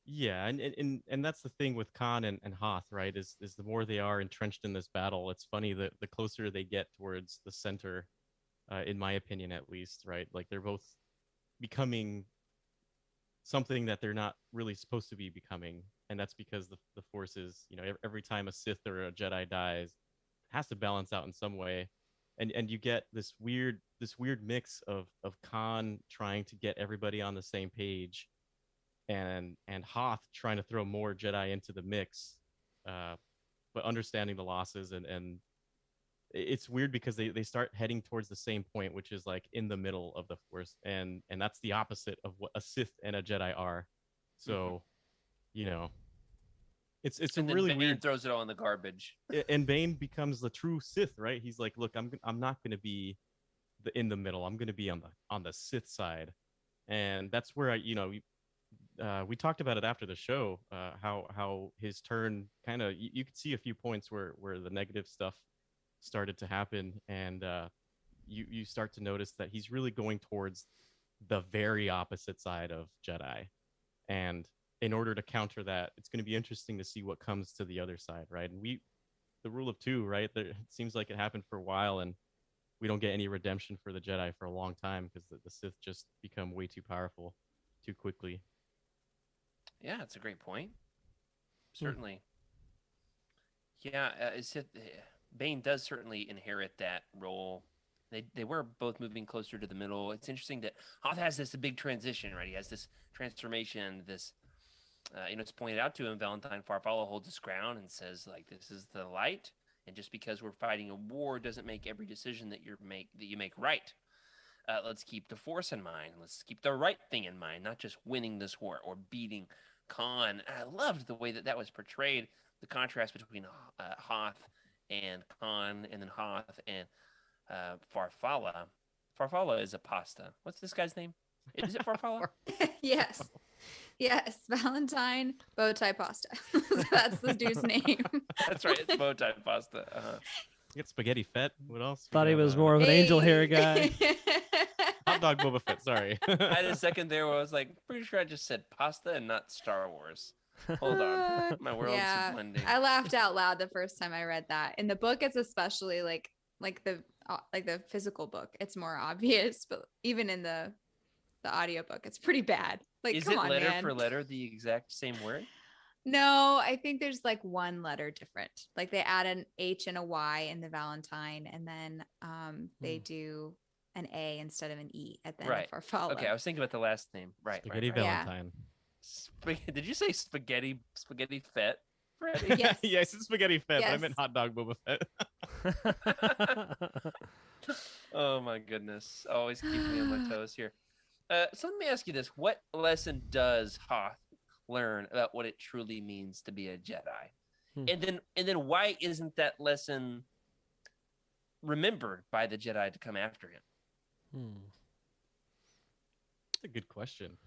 Yeah, and that's the thing with Khan and Hoth, right? Is the more they are entrenched in this battle, it's funny that the closer they get towards the center, in my opinion at least, right? Like, they're both becoming something that they're not really supposed to be becoming. And that's because the Force is, every time a Sith or a Jedi dies, it has to balance out in some way. And you get this weird mix of Khan trying to get everybody on the same page, and Hoth trying to throw more Jedi into the mix, but understanding the losses, and it's weird because they start heading towards the same point, which is like in the middle of the Force, and that's the opposite of what a Sith and a Jedi are. So, it's a really Bane weird. Throws it all in the garbage, and Bane becomes the true Sith, right? He's like, look, I'm not going to be in the middle. I'm going to be on the Sith side, and that's where we talked about it after the show, how his turn kind of, you could see a few points where the negative stuff started to happen, and you start to notice that he's really going towards the very opposite side of Jedi. And in order to counter that, it's going to be interesting to see what comes to the other side, right? And the rule of two, right? It seems like it happened for a while, and we don't get any redemption for the Jedi for a long time because the Sith just become way too powerful too quickly. Yeah, that's a great point. Certainly. Yeah, Bane does certainly inherit that role. They were both moving closer to the middle. It's interesting that Hoth has this big transition, right? He has this transformation, this, it's pointed out to him, Valentine Farfalla holds his ground and says, like, this is the light, and just because we're fighting a war doesn't make every decision that you make right. Let's keep the Force in mind. Let's keep the right thing in mind, not just winning this war or beating Khan. I loved the way that was portrayed, the contrast between Hoth and Khan, and then Hoth and Farfalla. Farfalla is a pasta. What's this guy's name? Is it Farfalla? Yes. Valentine Bowtie Pasta. That's the dude's name. That's right. It's Bowtie Pasta. You got Spaghetti Fett. What else? Thought he was more of an angel hair guy. Hot Dog Boba Fett. Sorry. I had a second there where I was like, pretty sure I just said pasta and not Star Wars. Hold on. My world's Yeah, blending. I laughed out loud the first time I read that. In the book, it's especially like the physical book, it's more obvious, but even in the audiobook, it's pretty bad. Like, is come it on, letter man. for letter the exact same word? No, I think there's like one letter different. Like they add an H and a Y in the Valentine, and then they do an A instead of an E at the end of Farfalla. Okay, I was thinking about the last name. Right. Spaghetti right. Valentine. Did you say spaghetti fett? Freddy? Yes. Yes, it's spaghetti fett, but I Yes. meant hot dog Boba Fett. Oh my goodness. Always keeping me on my toes here. So let me ask you this. What lesson does Hoth learn about what it truly means to be a Jedi? And then why isn't that lesson remembered by the Jedi to come after him? That's a good question.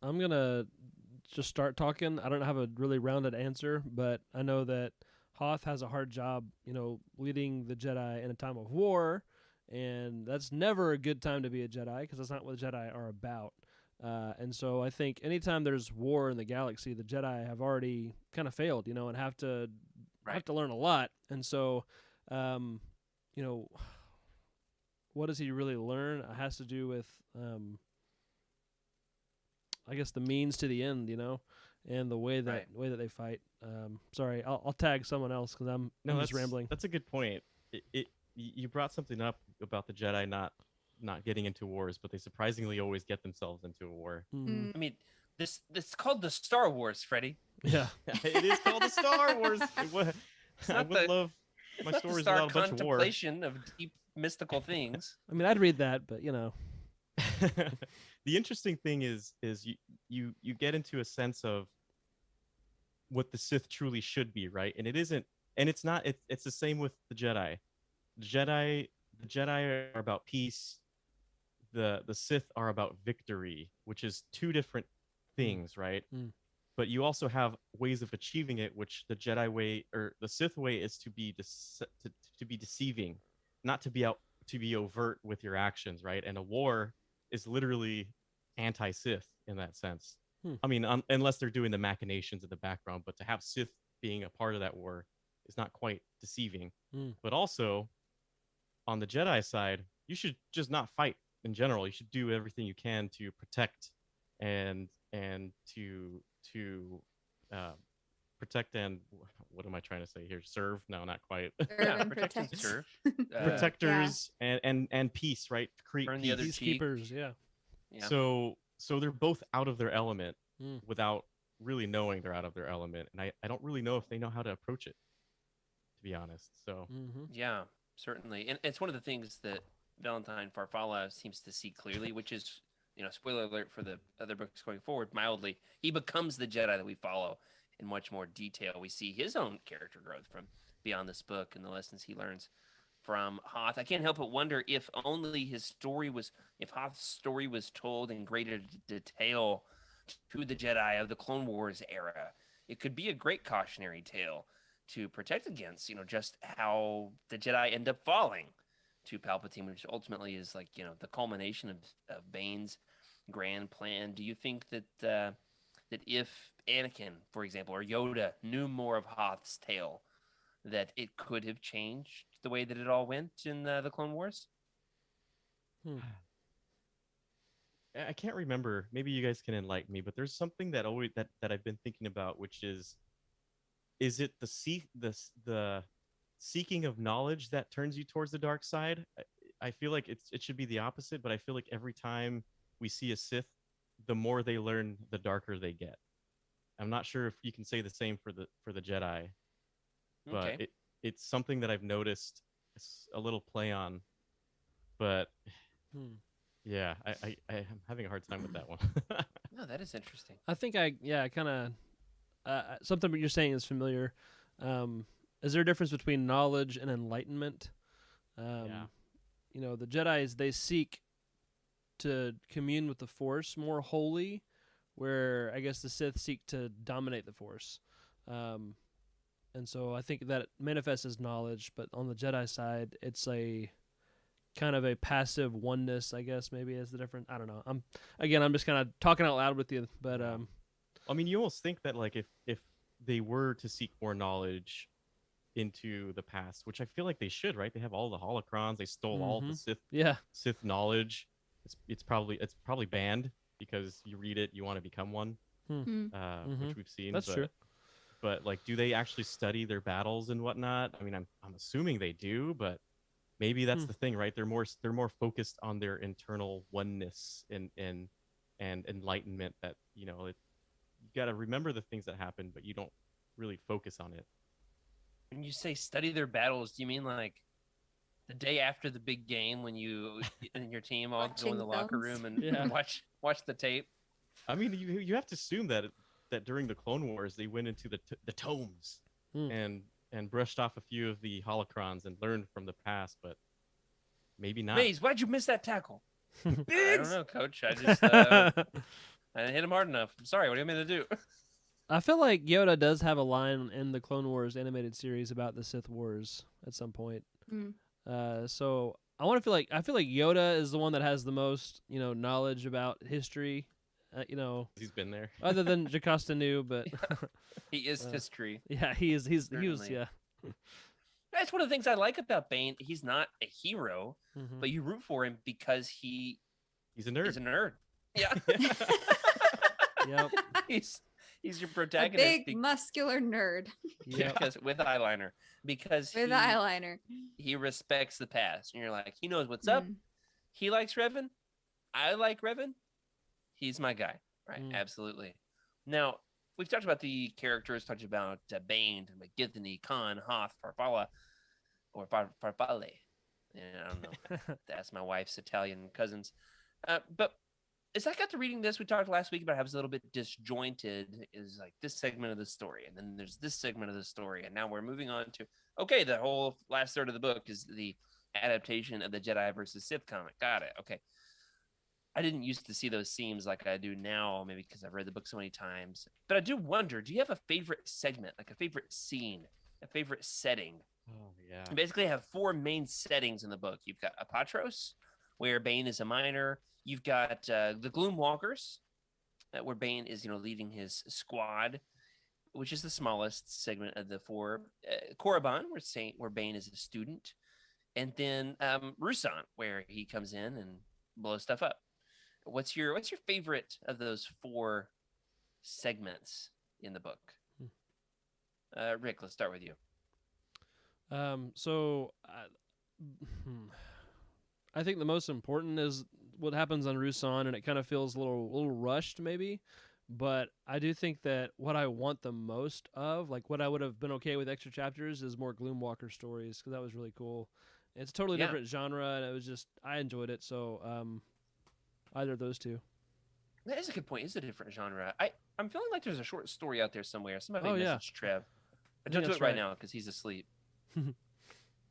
I'm gonna just start talking. I don't have a really rounded answer, but I know that Hoth has a hard job, leading the Jedi in a time of war, and that's never a good time to be a Jedi because that's not what the Jedi are about. And so I think anytime there's war in the galaxy, the Jedi have already kind of failed, and have to learn a lot. And so, what does he really learn? It has to do with, I guess, the means to the end, and the way that they fight. Sorry, I'll tag someone else because I'm just rambling. That's a good point. You brought something up about the Jedi not getting into wars, but they surprisingly always get themselves into a war. Mm-hmm. I mean, this is called the Star Wars, Freddie. Yeah, it is called the Star Wars. I would love my stories without a bunch of war. Contemplation of deep mystical things. I mean, I'd read that, but The interesting thing is you get into a sense of what the Sith truly should be, right? And it isn't, and it's not. It's the same with the Jedi. The Jedi are about peace. The Sith are about victory, which is two different things, right? But you also have ways of achieving it, which the Jedi way or the Sith way is to be to be deceiving, not to be overt with your actions, right? And a war is literally anti-Sith in that sense. I mean, unless they're doing the machinations in the background, but to have Sith being a part of that war is not quite deceiving. But also, on the Jedi side, you should just not fight in general. You should do everything you can to protect and to protect and what am I trying to say here? Serve? No, not quite. Protect and serve. Protectors and peace, right? Create Burn the other cheek. Peacekeepers, yeah. So they're both out of their element without really knowing they're out of their element, and I don't really know if they know how to approach it, to be honest. So yeah, certainly, and it's one of the things that Valentine Farfalla seems to see clearly, which is, spoiler alert for the other books going forward, mildly, he becomes the Jedi that we follow in much more detail. We see his own character growth from beyond this book and the lessons he learns from Hoth. I can't help but wonder if Hoth's story was told in greater detail to the Jedi of the Clone Wars era, it could be a great cautionary tale to protect against, just how the Jedi end up falling to Palpatine, which ultimately is like, the culmination of Bane's grand plan. Do you think that that if Anakin, for example, or Yoda knew more of Hoth's tale, that it could have changed the way that it all went in the Clone Wars? I can't remember. Maybe you guys can enlighten me, but there's something that I've been thinking about, which is it the seeking of knowledge that turns you towards the dark side? I feel like it should be the opposite, but I feel like every time we see a Sith, the more they learn, the darker they get. I'm not sure if you can say the same for the Jedi, but it's something that I've noticed a little play on. But yeah, I'm having a hard time with that one. No, that is interesting. I think I kind of something what you're saying is familiar. Is there a difference between knowledge and enlightenment? The Jedis, they seek to commune with the Force more wholly, where I guess the Sith seek to dominate the Force. And so I think that it manifests as knowledge, but on the Jedi side, it's a kind of a passive oneness, I guess, maybe is the difference. I don't know. I'm just kind of talking out loud with you, but I mean, you almost think that like if they were to seek more knowledge into the past, which I feel like they should, right? They have all the holocrons. They stole all the Sith knowledge. It's probably banned because you read it, you want to become one, which we've seen. That's true. But like, do they actually study their battles and whatnot? I mean, I'm assuming they do, but maybe that's the thing, right? They're more focused on their internal oneness and enlightenment. That you got to remember the things that happen, but you don't really focus on it. When you say study their battles, do you mean like the day after the big game when you and your team all go in the locker room and watch the tape? I mean, you have to assume that during the Clone Wars they went into the tomes and brushed off a few of the holocrons and learned from the past, but maybe not. Maze, why'd you miss that tackle? I don't know, Coach. I just I didn't hit him hard enough. I'm sorry. What do you want me to do? I feel like Yoda does have a line in the Clone Wars animated series about the Sith Wars at some point. So I feel like Yoda is the one that has the most knowledge about history. He's been there. Other than Jocasta Nu, but he is history. Yeah, he is. He was. Yeah. That's one of the things I like about Bane. He's not a hero, but you root for him because he's a nerd. He's a nerd. Yeah. Yep. He's your protagonist. A big muscular nerd. Yeah, because with eyeliner. He respects the past, and you're like, he knows what's up. He likes Revan. I like Revan. He's my guy, right? Absolutely. Now, we've talked about the characters, talked about Bane, McGithany, Khan, Hoth, Farfalla, or Farfalle. Yeah, I don't know. That's my wife's Italian cousins. But as I got to reading this, we talked last week about how it was a little bit disjointed. Is like this segment of the story, and then there's this segment of the story, and now we're moving on to the whole last third of the book is the adaptation of the Jedi versus Sith comic. Got it. Okay. I didn't used to see those seams like I do now, maybe because I've read the book so many times. But I do wonder, do you have a favorite segment, like a favorite scene, a favorite setting? Oh, yeah. You basically have 4 main settings in the book. You've got Apatros, where Bane is a minor. You've got the Gloom Walkers, where Bane is, leading his squad, which is the smallest segment of the 4. Korriban, where Bane is a student. And then Rusan, where he comes in and blows stuff up. What's your favorite of those 4 segments in the book? Rick, let's start with you. So I think the most important is what happens on Rusan, and it kind of feels a little rushed maybe, but I do think that what I want the most of, like what I would have been okay with extra chapters, is more Gloomwalker stories, because that was really cool. It's a totally different genre, and it was just, I enjoyed it. So either of those 2. That is a good point. It's a different genre. I'm feeling like there's a short story out there somewhere. Somebody message Trev. But don't do it right now because he's asleep. No,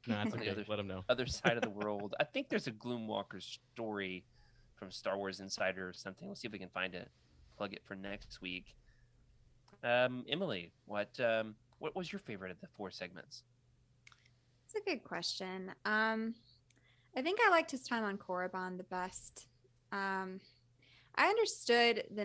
that's okay. Let him know. Other side of the world. I think there's a Gloomwalker story from Star Wars Insider or something. We'll see if we can find it. Plug it for next week. Emily, what was your favorite of the 4 segments? It's a good question. I think I liked his time on Korriban the best. I understood the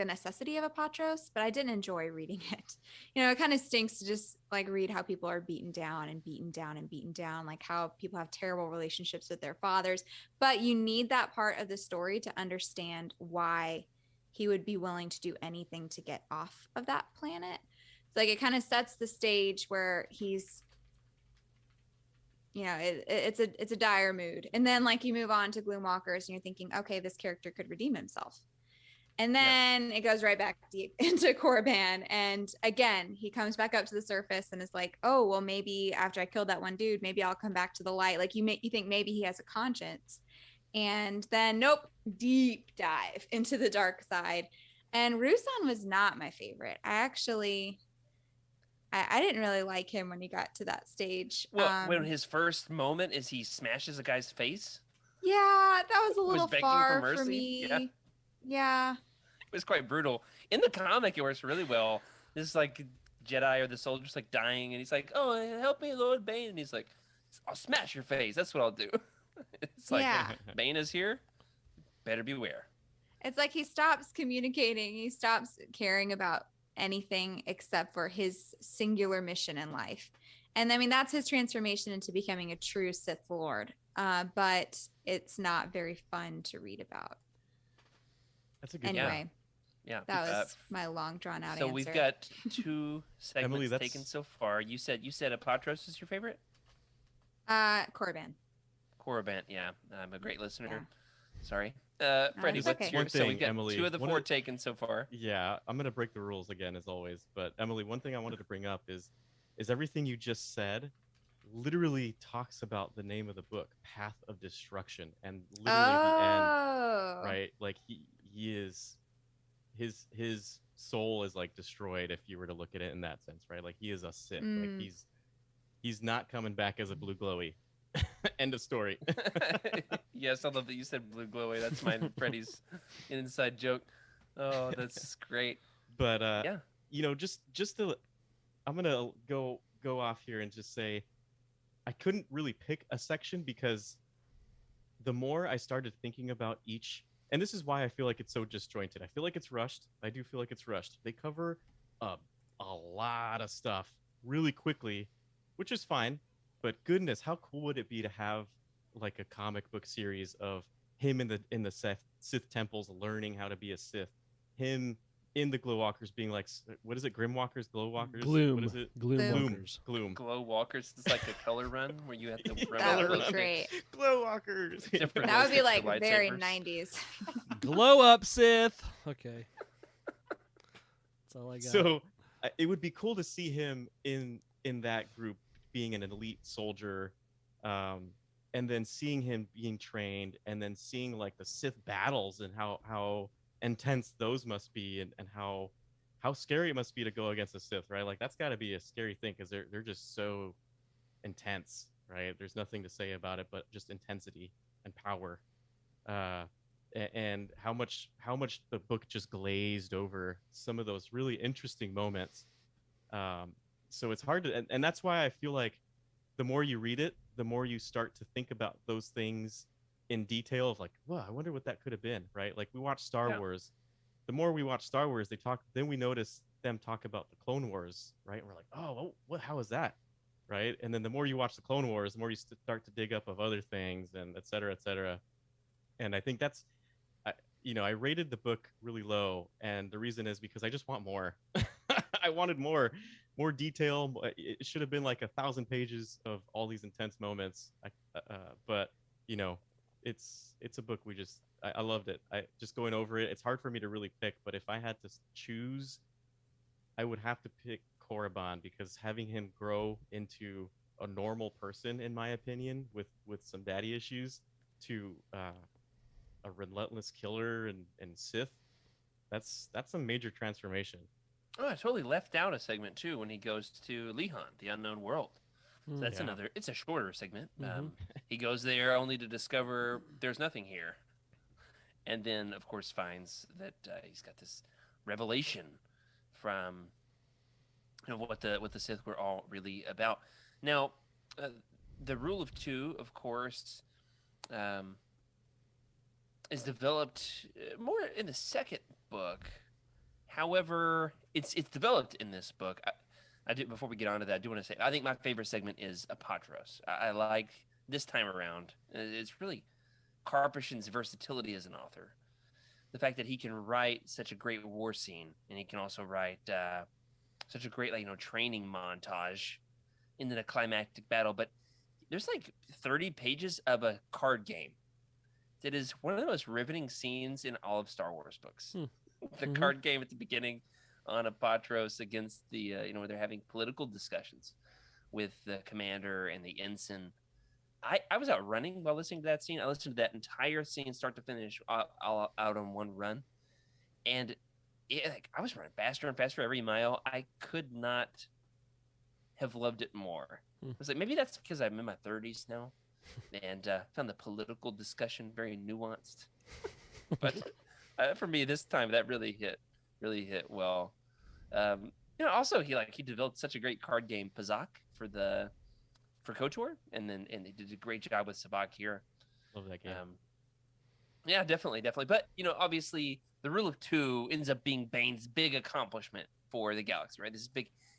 necessity of Apatros, but I didn't enjoy reading it. It kind of stinks to just like read how people are beaten down and beaten down and beaten down, like how people have terrible relationships with their fathers. But you need that part of the story to understand why he would be willing to do anything to get off of that planet. It's like it kind of sets the stage where he's, it's a dire mood. And then like you move on to Gloomwalkers and you're thinking, okay, this character could redeem himself. And then it goes right back deep into Korriban. And again, he comes back up to the surface and is like, oh, well, maybe after I killed that one dude, maybe I'll come back to the light. Like you think maybe he has a conscience. And then, nope, deep dive into the dark side. And Rusan was not my favorite. I didn't really like him when he got to that stage. Well, when his first moment is he smashes a guy's face? Yeah, that was a little far for me. Yeah. It was quite brutal. In the comic, it works really well. This like Jedi or the soldier's like dying, and he's like, "Oh, help me, Lord Bane!" And he's like, "I'll smash your face. That's what I'll do." It's like Bane is here. Better beware. It's like he stops communicating. He stops caring about anything except for his singular mission in life. And I mean, that's his transformation into becoming a true Sith Lord. But it's not very fun to read about. That's a good anyway. Yeah. That was my long drawn out answer. So we've got 2 segments Emily, taken so far. You said Apatros is your favorite? Korriban. Korriban, yeah. I'm a great listener. Yeah. Sorry. Freddie, it's what's okay. yours? One So thing, we've got Emily, 2 of the 4 taken so far. Yeah, I'm gonna break the rules again as always. But Emily, one thing I wanted to bring up is everything you just said literally talks about the name of the book, Path of Destruction, and literally the end, right? Like he is his soul is like destroyed if you were to look at it in that sense, right? Like he is a Sith. Like he's not coming back as a blue glowy. End of story. Yes, I love that you said blue glowy. That's mine. Freddie's inside joke. Oh, that's great. But you know, just to, I'm gonna go off here and just say, I couldn't really pick a section because the more I started thinking about each, and this is why I feel like it's so disjointed. I feel like it's rushed. I do feel like it's rushed. They cover a lot of stuff really quickly, which is fine. But goodness, how cool would it be to have like a comic book series of him in the Sith temples learning how to be a Sith, him in the Glowwalkers being like, what is it, Grimwalkers, Glowwalkers? Gloom. What is it? Gloomwalkers. Gloom. Glowwalkers is like a color run where you have to run That out would be of great. Glowwalkers. That would be like very lightsabers. 90s. Glow up, Sith. Okay. That's all I got. So it would be cool to see him in that group being an elite soldier, and then seeing him being trained, and then seeing like the Sith battles and how intense those must be, and how scary it must be to go against a Sith, right? Like that's got to be a scary thing because they're just so intense, right? There's nothing to say about it but just intensity and power, and how much the book just glazed over some of those really interesting moments. So it's hard to, and that's why I feel like the more you read it, the more you start to think about those things in detail of like, well, I wonder what that could have been, right? Like we watch Star Wars. The more we watch Star Wars, then we notice them talk about the Clone Wars, right? And we're like, oh, how is that, right? And then the more you watch the Clone Wars, the more you start to dig up of other things, and et cetera, et cetera. And I think that's, I rated the book really low, and the reason is because I just want more. I wanted more detail. It should have been like 1,000 pages of all these intense moments. But it's a book I loved it. I just going over it. It's hard for me to really pick, but if I had to choose, I would have to pick Korriban, because having him grow into a normal person, in my opinion, with some daddy issues, to a relentless killer and Sith, that's a major transformation. Oh, I totally left out a segment too when he goes to Lehon, the unknown world. So that's another. It's a shorter segment. He goes there only to discover there's nothing here, and then of course finds that he's got this revelation from what the Sith were all really about. Now, the rule of 2, of course, is developed more in the second book. However, it's developed in this book. I do, before we get on to that, I do want to say I think my favorite segment is Apatros. I like this time around. It's really Karpyshyn's versatility as an author. The fact that he can write such a great war scene, and he can also write such a great training montage into the climactic battle. But there's like 30 pages of a card game that is one of the most riveting scenes in all of Star Wars books. The card game at the beginning on Apatros against the where they're having political discussions with the commander and the ensign. I was out running while listening to that scene. I listened to that entire scene start to finish all out on one run, and I was running faster and faster every mile. I could not have loved it more. I was like, maybe that's because I'm in my 30s now, and found the political discussion very nuanced. But for me, this time that really hit well. Also he developed such a great card game, Pazak, for KOTOR, and they did a great job with Sabak here. Love that game. Yeah, definitely. But obviously, the rule of two ends up being Bane's big accomplishment for the galaxy, right? This is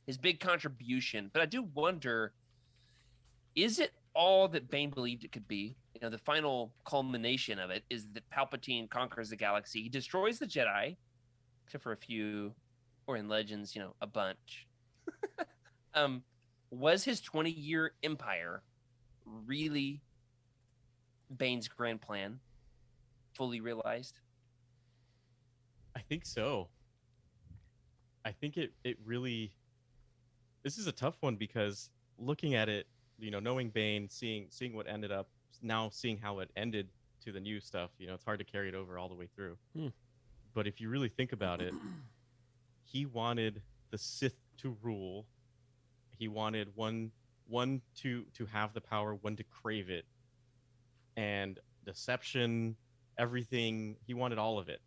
his big contribution. But I do wonder, is it all that Bane believed it could be? The final culmination of it is that Palpatine conquers the galaxy. He destroys the Jedi, except for a few, or in Legends, a bunch. Was his 20-year empire really Bane's grand plan fully realized? I think so. I think it really. This is a tough one because looking at it, knowing Bane, seeing what ended up, now seeing how it ended to the new stuff, it's hard to carry it over all the way through. But if you really think about it, he wanted the Sith to rule. He wanted one to have the power, one to crave it, and deception, everything. He wanted all of it,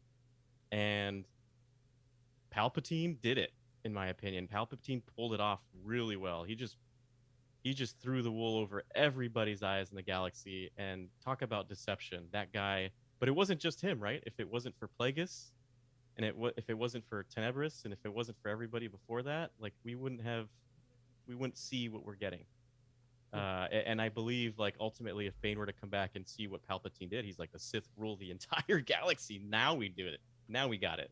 and Palpatine did it. In my opinion, Palpatine pulled it off really well. He just threw the wool over everybody's eyes in the galaxy. And talk about deception, that guy. But it wasn't just him, right? If it wasn't for Plagueis, and if it wasn't for Tenebris, and if it wasn't for everybody before that, like we wouldn't see what we're getting. And I believe, like, ultimately, if Bane were to come back and see what Palpatine did, he's like, the Sith rule the entire galaxy. Now we do it. Now we got it.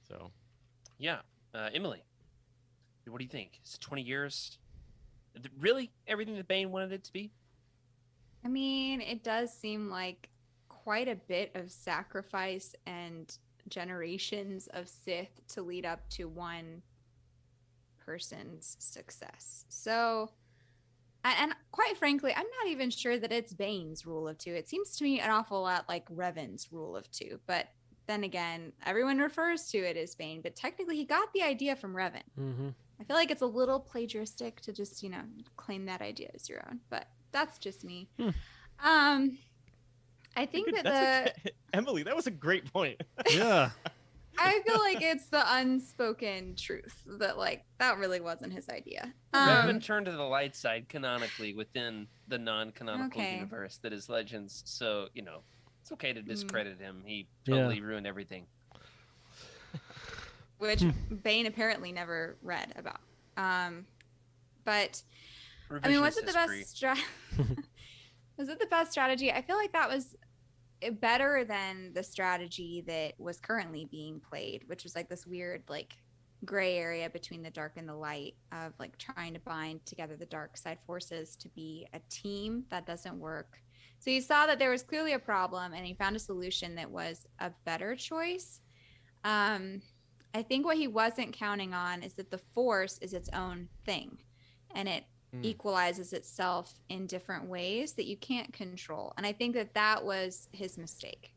So, yeah. Emily, what do you think? Is it 20 years really everything that Bane wanted it to be? I mean, it does seem like quite a bit of sacrifice and generations of Sith to lead up to one person's success. So, and quite frankly, I'm not even sure that it's Bane's rule of two. It seems to me an awful lot like Revan's rule of two, but then again, everyone refers to it as Bane, but technically he got the idea from Revan. I feel like it's a little plagiaristic to just, claim that idea as your own, but that's just me. I think Emily, that was a great point. Yeah. I feel like it's the unspoken truth that, like, that really wasn't his idea. Revan turned to the light side canonically within the non-canonical universe that is Legends, so, it's okay to discredit him. He totally ruined everything. Which Bane apparently never read about. But I mean, was it the best was it the best strategy? I feel like that was better than the strategy that was currently being played, which was like this weird, like, gray area between the dark and the light of, like, trying to bind together the dark side forces to be a team. That doesn't work. So he saw that there was clearly a problem, and he found a solution that was a better choice. I think what he wasn't counting on is that the Force is its own thing, and it equalizes itself in different ways that you can't control. And I think that was his mistake.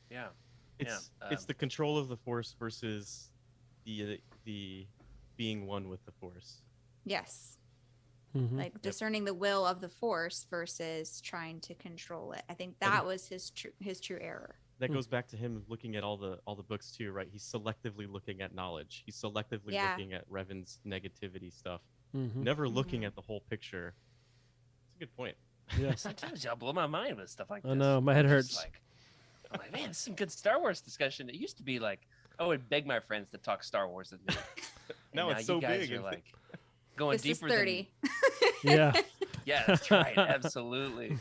Yeah. It's the control of the Force versus the being one with the Force. Yes. Like discerning the will of the Force versus trying to control it. I think that was his true error. That goes back to him looking at all the books too, right? He's selectively looking at knowledge. He's selectively looking at Revan's negativity stuff. Never looking at the whole picture. It's a good point. Yeah. Sometimes y'all blow my mind with stuff like this. I know, my head hurts. I'm like, man, this is some good Star Wars discussion. It used to be like, I would beg my friends to talk Star Wars with me. Now it's so you guys big. are like going this deeper is 30. Yeah. Yeah, that's right. Absolutely.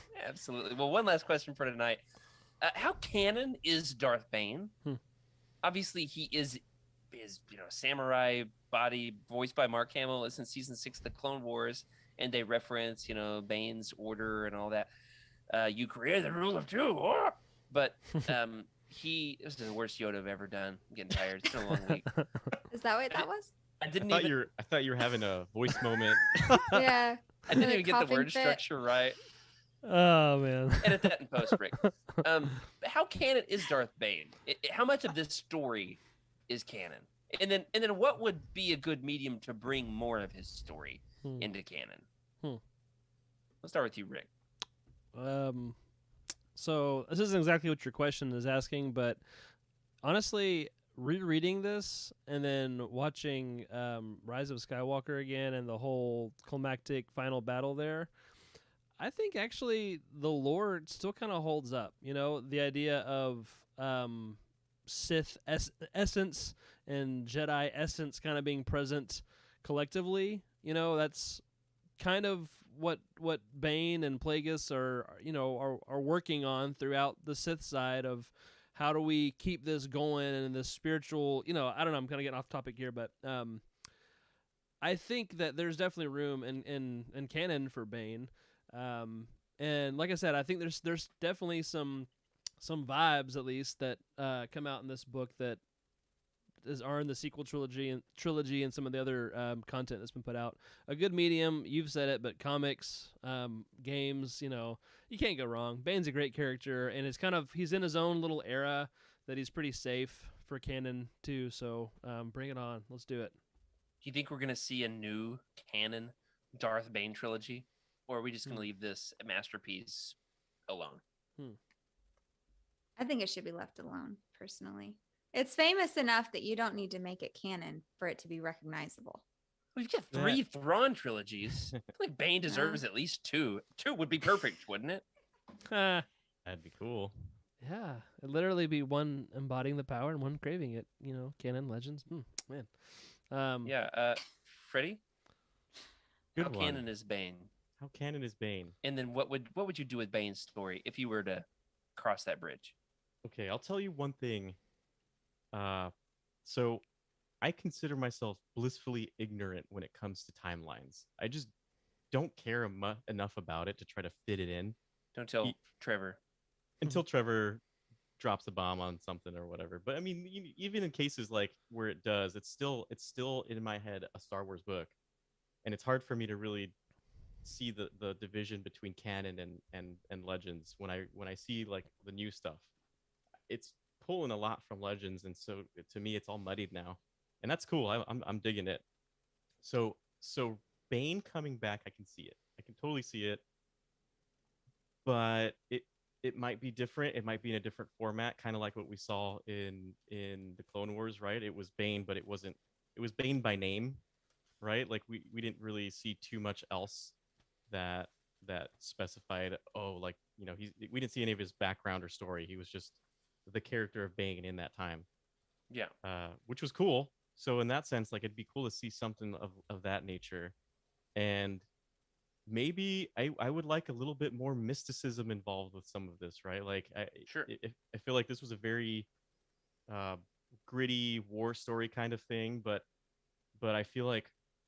Well, one last question for tonight. How canon is Darth Bane? Obviously, he is samurai body voiced by Mark Hamill since season 6 of the Clone Wars, and they reference Bane's order and all that. You created the rule of two, but this is the worst Yoda I've ever done. I'm getting tired. It's been a long week. Is that what that was? I thought you were having a voice moment. Yeah. I didn't even get the word structure right. Oh man. Edit that in post, Rick. How canon is Darth Bane? How much of this story is canon? And then what would be a good medium to bring more of his story into canon? Let's start with you, Rick. So this isn't exactly what your question is asking, but honestly, rereading this and then watching Rise of Skywalker again and the whole climactic final battle there, I think actually the lore still kind of holds up. You know, the idea of Sith essence and Jedi essence kind of being present collectively. You know, that's kind of what Bane and Plagueis are working on throughout the Sith side of how do we keep this going and the spiritual. You know, I don't know. I'm kind of getting off topic here, but I think that there's definitely room in canon for Bane. And like I said, I think there's definitely some vibes at least that come out in this book that are in the sequel trilogy and some of the other content that's been put out. A good medium, you've said it, but comics, games, you can't go wrong. Bane's a great character, and it's he's in his own little era that he's pretty safe for canon too. So bring it on, let's do it. Do you think we're gonna see a new canon Darth Bane trilogy, or are we just gonna leave this masterpiece alone? I think it should be left alone, personally. It's famous enough that you don't need to make it canon for it to be recognizable. We've got 3 Thrawn trilogies. I feel like Bane deserves at least 2. 2 would be perfect, wouldn't it? That'd be cool. Yeah, it'd literally be one embodying the power and one craving it. Canon legends. Man. Freddie? Good How one. canon is Bane? How canon is Bane? And then what would you do with Bane's story if you were to cross that bridge? Okay, I'll tell you one thing. So I consider myself blissfully ignorant when it comes to timelines. I just don't care enough about it to try to fit it in. Don't tell Trevor. Until Trevor drops a bomb on something or whatever. But I mean, even in cases like where it does, it's still in my head a Star Wars book, and it's hard for me to really see the division between canon and legends when I see like the new stuff. It's pulling a lot from legends, and so to me it's all muddied now, and that's cool. I'm digging it. So Bane coming back, I can see it. I can totally see it, but it might be different. It might be in a different format, kind of like what we saw in the Clone Wars, right? It was Bane, but it was Bane by name, right? Like we didn't really see too much else that specified, we didn't see any of his background or story. He was just the character of Bane in that time. Yeah. Which was cool. So in that sense, like it'd be cool to see something of that nature. And maybe I would like a little bit more mysticism involved with some of this, right? Like I feel like this was a very gritty war story kind of thing, but I feel like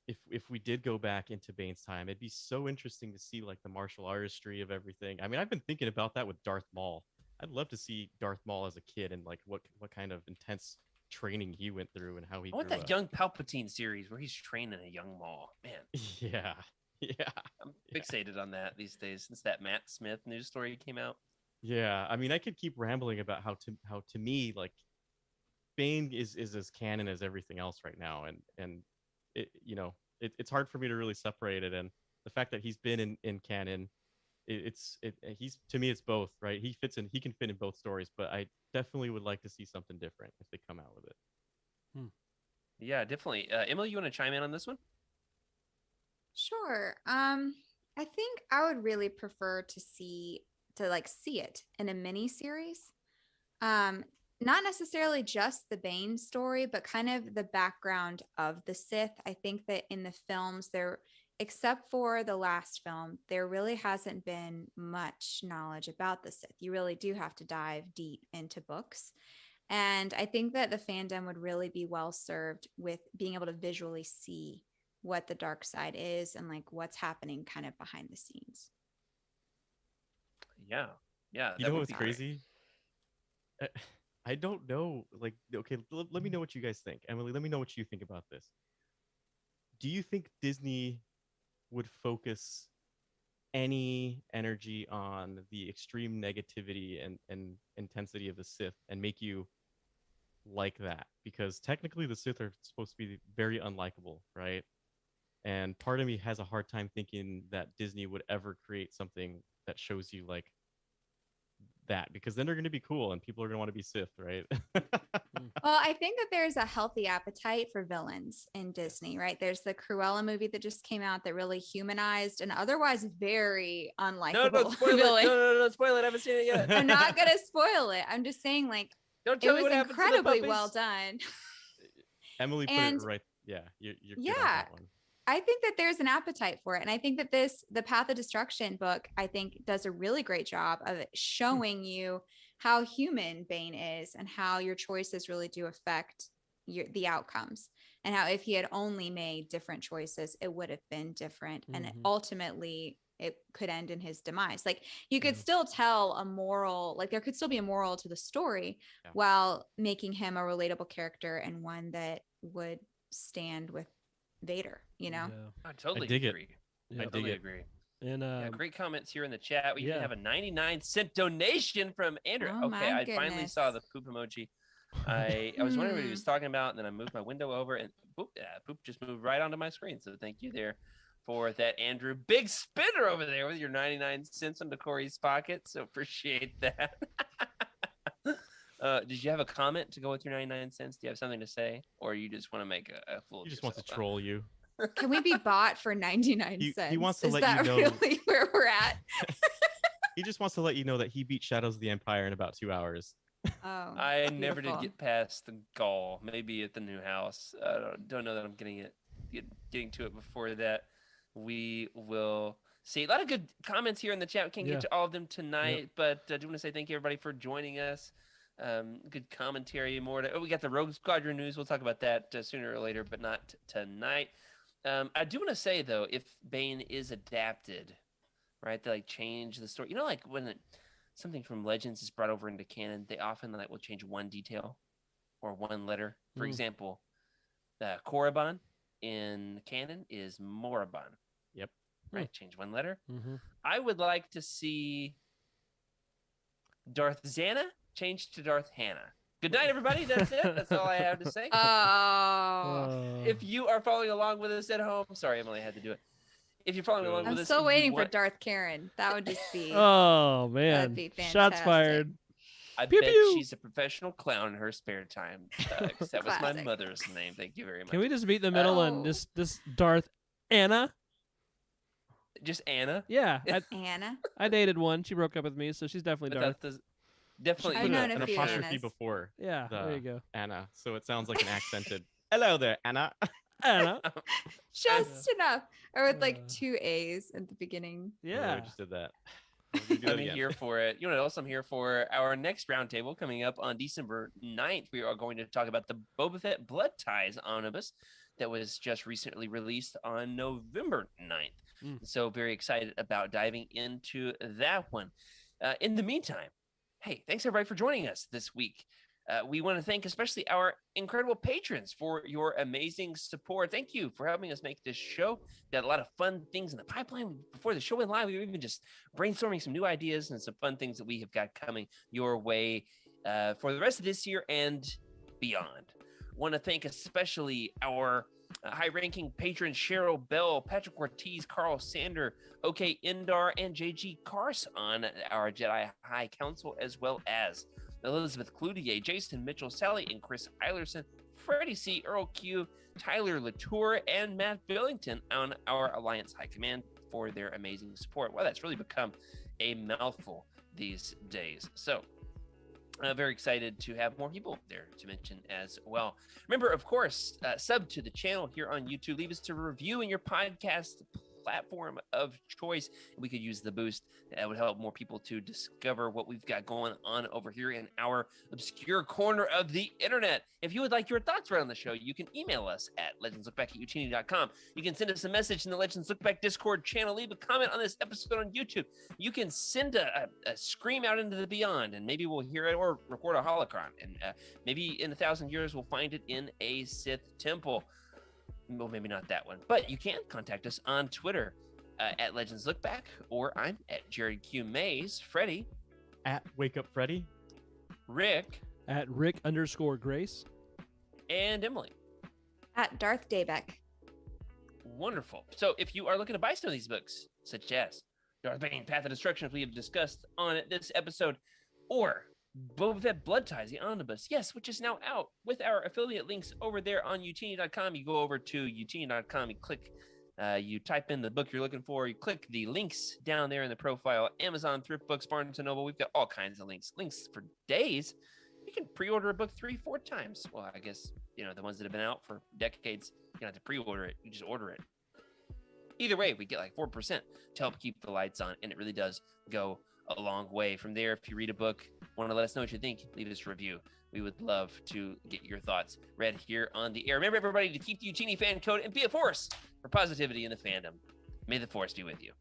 if we did go back into Bane's time, it'd be so interesting to see like the martial artistry of everything. I mean, I've been thinking about that with Darth Maul. I'd love to see Darth Maul as a kid and like what kind of intense training he went through and how he I want grew that up. young Palpatine series where he's training a young Maul. Man. Yeah. I'm fixated on that these days since that Matt Smith news story came out. Yeah. I mean, I could keep rambling about how to me like Bane is as canon as everything else right now, and it it's hard for me to really separate it, and the fact that he's been in canon, he's to me it's both, right? He can fit in both stories, but I definitely would like to see something different if they come out with it. Yeah, definitely. Emily, you want to chime in on this one? Sure. I think I would really prefer to see it in a mini series. Not necessarily just the Bane story, but kind of the background of the Sith. I think that in the films except for the last film, there really hasn't been much knowledge about the Sith. You really do have to dive deep into books. And I think that the fandom would really be well served with being able to visually see what the dark side is and like what's happening kind of behind the scenes. Yeah. You know what's crazy? I don't know. Like, okay, let me know what you guys think. Emily, let me know what you think about this. Do you think Disney would focus any energy on the extreme negativity and intensity of the Sith and make you like that? Because technically the Sith are supposed to be very unlikable, right? And part of me has a hard time thinking that Disney would ever create something that shows you like that, because then they're going to be cool and people are going to want to be Sith, right? Well, I think that there's a healthy appetite for villains in Disney, right? There's the Cruella movie that just came out that really humanized an otherwise very unlikable No, don't spoil villain. it. No, don't spoil it. I haven't seen it yet. I'm not gonna spoil it. I'm just saying, like, Don't tell it me was what happens to the incredibly puppies. well done. Emily put And- it right. Yeah, you're good on Yeah. that one. I think that there's an appetite for it. And I think that the Path of Destruction book, I think does a really great job of showing you how human Bane is and how your choices really do affect the outcomes, and how if he had only made different choices, it would have been different. And ultimately it could end in his demise. Like, you could still tell a moral, like there could still be a moral to the story while making him a relatable character and one that would stand with Vader, you know? I totally dig it. agree. Yeah. I totally agree. And Yeah, great comments here in the chat. We even yeah. have a 99-cent donation from Andrew. Oh, okay, my I finally goodness. saw the poop emoji. I was wondering what he was talking about, and then I moved my window over, and poop just moved right onto my screen. So thank you there for that, Andrew. Big spender over there with your 99 cents into Corey's pocket. So appreciate that. Did you have a comment to go with your 99 cents? Do you have something to say, or you just want to make a fool of He just yourself? wants to troll you. Can we be bought for 99 cents? He wants to Is let that you know. really where we're at? He just wants to let you know that he beat Shadows of the Empire in about 2 hours. Oh, I never did beautiful. get past the Gaul. Maybe at the new house. I don't know that I'm getting to it before that. We will see. A lot of good comments here in the chat. We can't get to all of them tonight, but I do want to say thank you everybody for joining us. Good commentary. More. We got the Rogue Squadron news. We'll talk about that sooner or later, but not tonight. I do want to say though, if Bane is adapted, right, they like change the story. You know, like when something from Legends is brought over into canon, they often like will change one detail or one letter. For example, Korriban in canon is Morriban. Yep. Right. Change one letter. I would like to see Darth Xana changed to Darth Hannah. Good night, everybody. That's it. That's all I have to say. If you are following along with us at home, sorry, Emily, I had to do it. If you're following along with us, I'm still waiting for Darth Karen. That would just be. Oh man! That'd be fantastic. Shots fired. I Pew, bet pew. she's a professional clown in her spare time. 'Cause that was my Classic. mother's name. Thank you very much. Can we just meet in the middle and Oh. this Darth Anna? Just Anna? Yeah, Anna. I dated one. She broke up with me, so she's definitely Darth. Definitely. I've Put known an a few apostrophe Annas. before Yeah, the there you go. Anna, so it sounds like an accented. Hello there, Anna. Anna. Just enough. Or with like 2 A's at the beginning. Yeah. We just did that. We'll do that I'm again. here for it. You know what else I'm here for? Our next roundtable coming up on December 9th. We are going to talk about the Boba Fett Blood Ties omnibus that was just recently released on November 9th. So very excited about diving into that one. In the meantime, hey, thanks everybody for joining us this week. We want to thank especially our incredible patrons for your amazing support. Thank you for helping us make this show. We got a lot of fun things in the pipeline before the show went live. We were even just brainstorming some new ideas and some fun things that we have got coming your way for the rest of this year and beyond. Want to thank especially our high-ranking patrons Cheryl Bell, Patrick Ortiz, Carl Sander, OK Indar, and JG Cars on our Jedi High Council, as well as Elizabeth Cloutier, Jason Mitchell, Sally and Chris Eilerson, Freddie C, Earl Q, Tyler Latour, and Matt Billington on our Alliance High Command for their amazing support. Well, that's really become a mouthful these days. So very excited to have more people there to mention as well. Remember, of course, sub to the channel here on YouTube. Leave us a review in your podcast platform of choice. We could use the boost. That would help more people to discover what we've got going on over here in our obscure corner of the internet. If you would like your thoughts around the show, you can email us at legendslookback@utini.com. You can send us a message in the Legends Look Back Discord channel. Leave a comment on this episode on YouTube. You can send a scream out into the beyond, and maybe we'll hear it, or record a holocron, and maybe in 1,000 years we'll find it in a Sith temple. Well, maybe not that one, but you can contact us on Twitter at Legends Look Back, or I'm at Jared Q Mays, Freddie At Wake Up Freddy. Rick At Rick_Grace. and Emily. At Darth Daybeck. Wonderful. So if you are looking to buy some of these books, such as Darth Bane, Path of Destruction, as we have discussed on this episode, or Boba Fett Blood Ties, the omnibus, yes, which is now out with our affiliate links over there on utini.com. You go over to utini.com, you click, you type in the book you're looking for, you click the links down there in the profile, Amazon, Thrift Books, Barnes & Noble. We've got all kinds of links for days. You can pre-order a book 3-4 times. Well, I guess, the ones that have been out for decades, you don't have to pre-order it. You just order it. Either way, we get like 4% to help keep the lights on, and it really does go a long way. From there, if you read a book, want to let us know what you think, leave us a review. We would love to get your thoughts read here on the air. Remember, everybody, to keep the Utini fan code and be a force for positivity in the fandom. May the force be with you.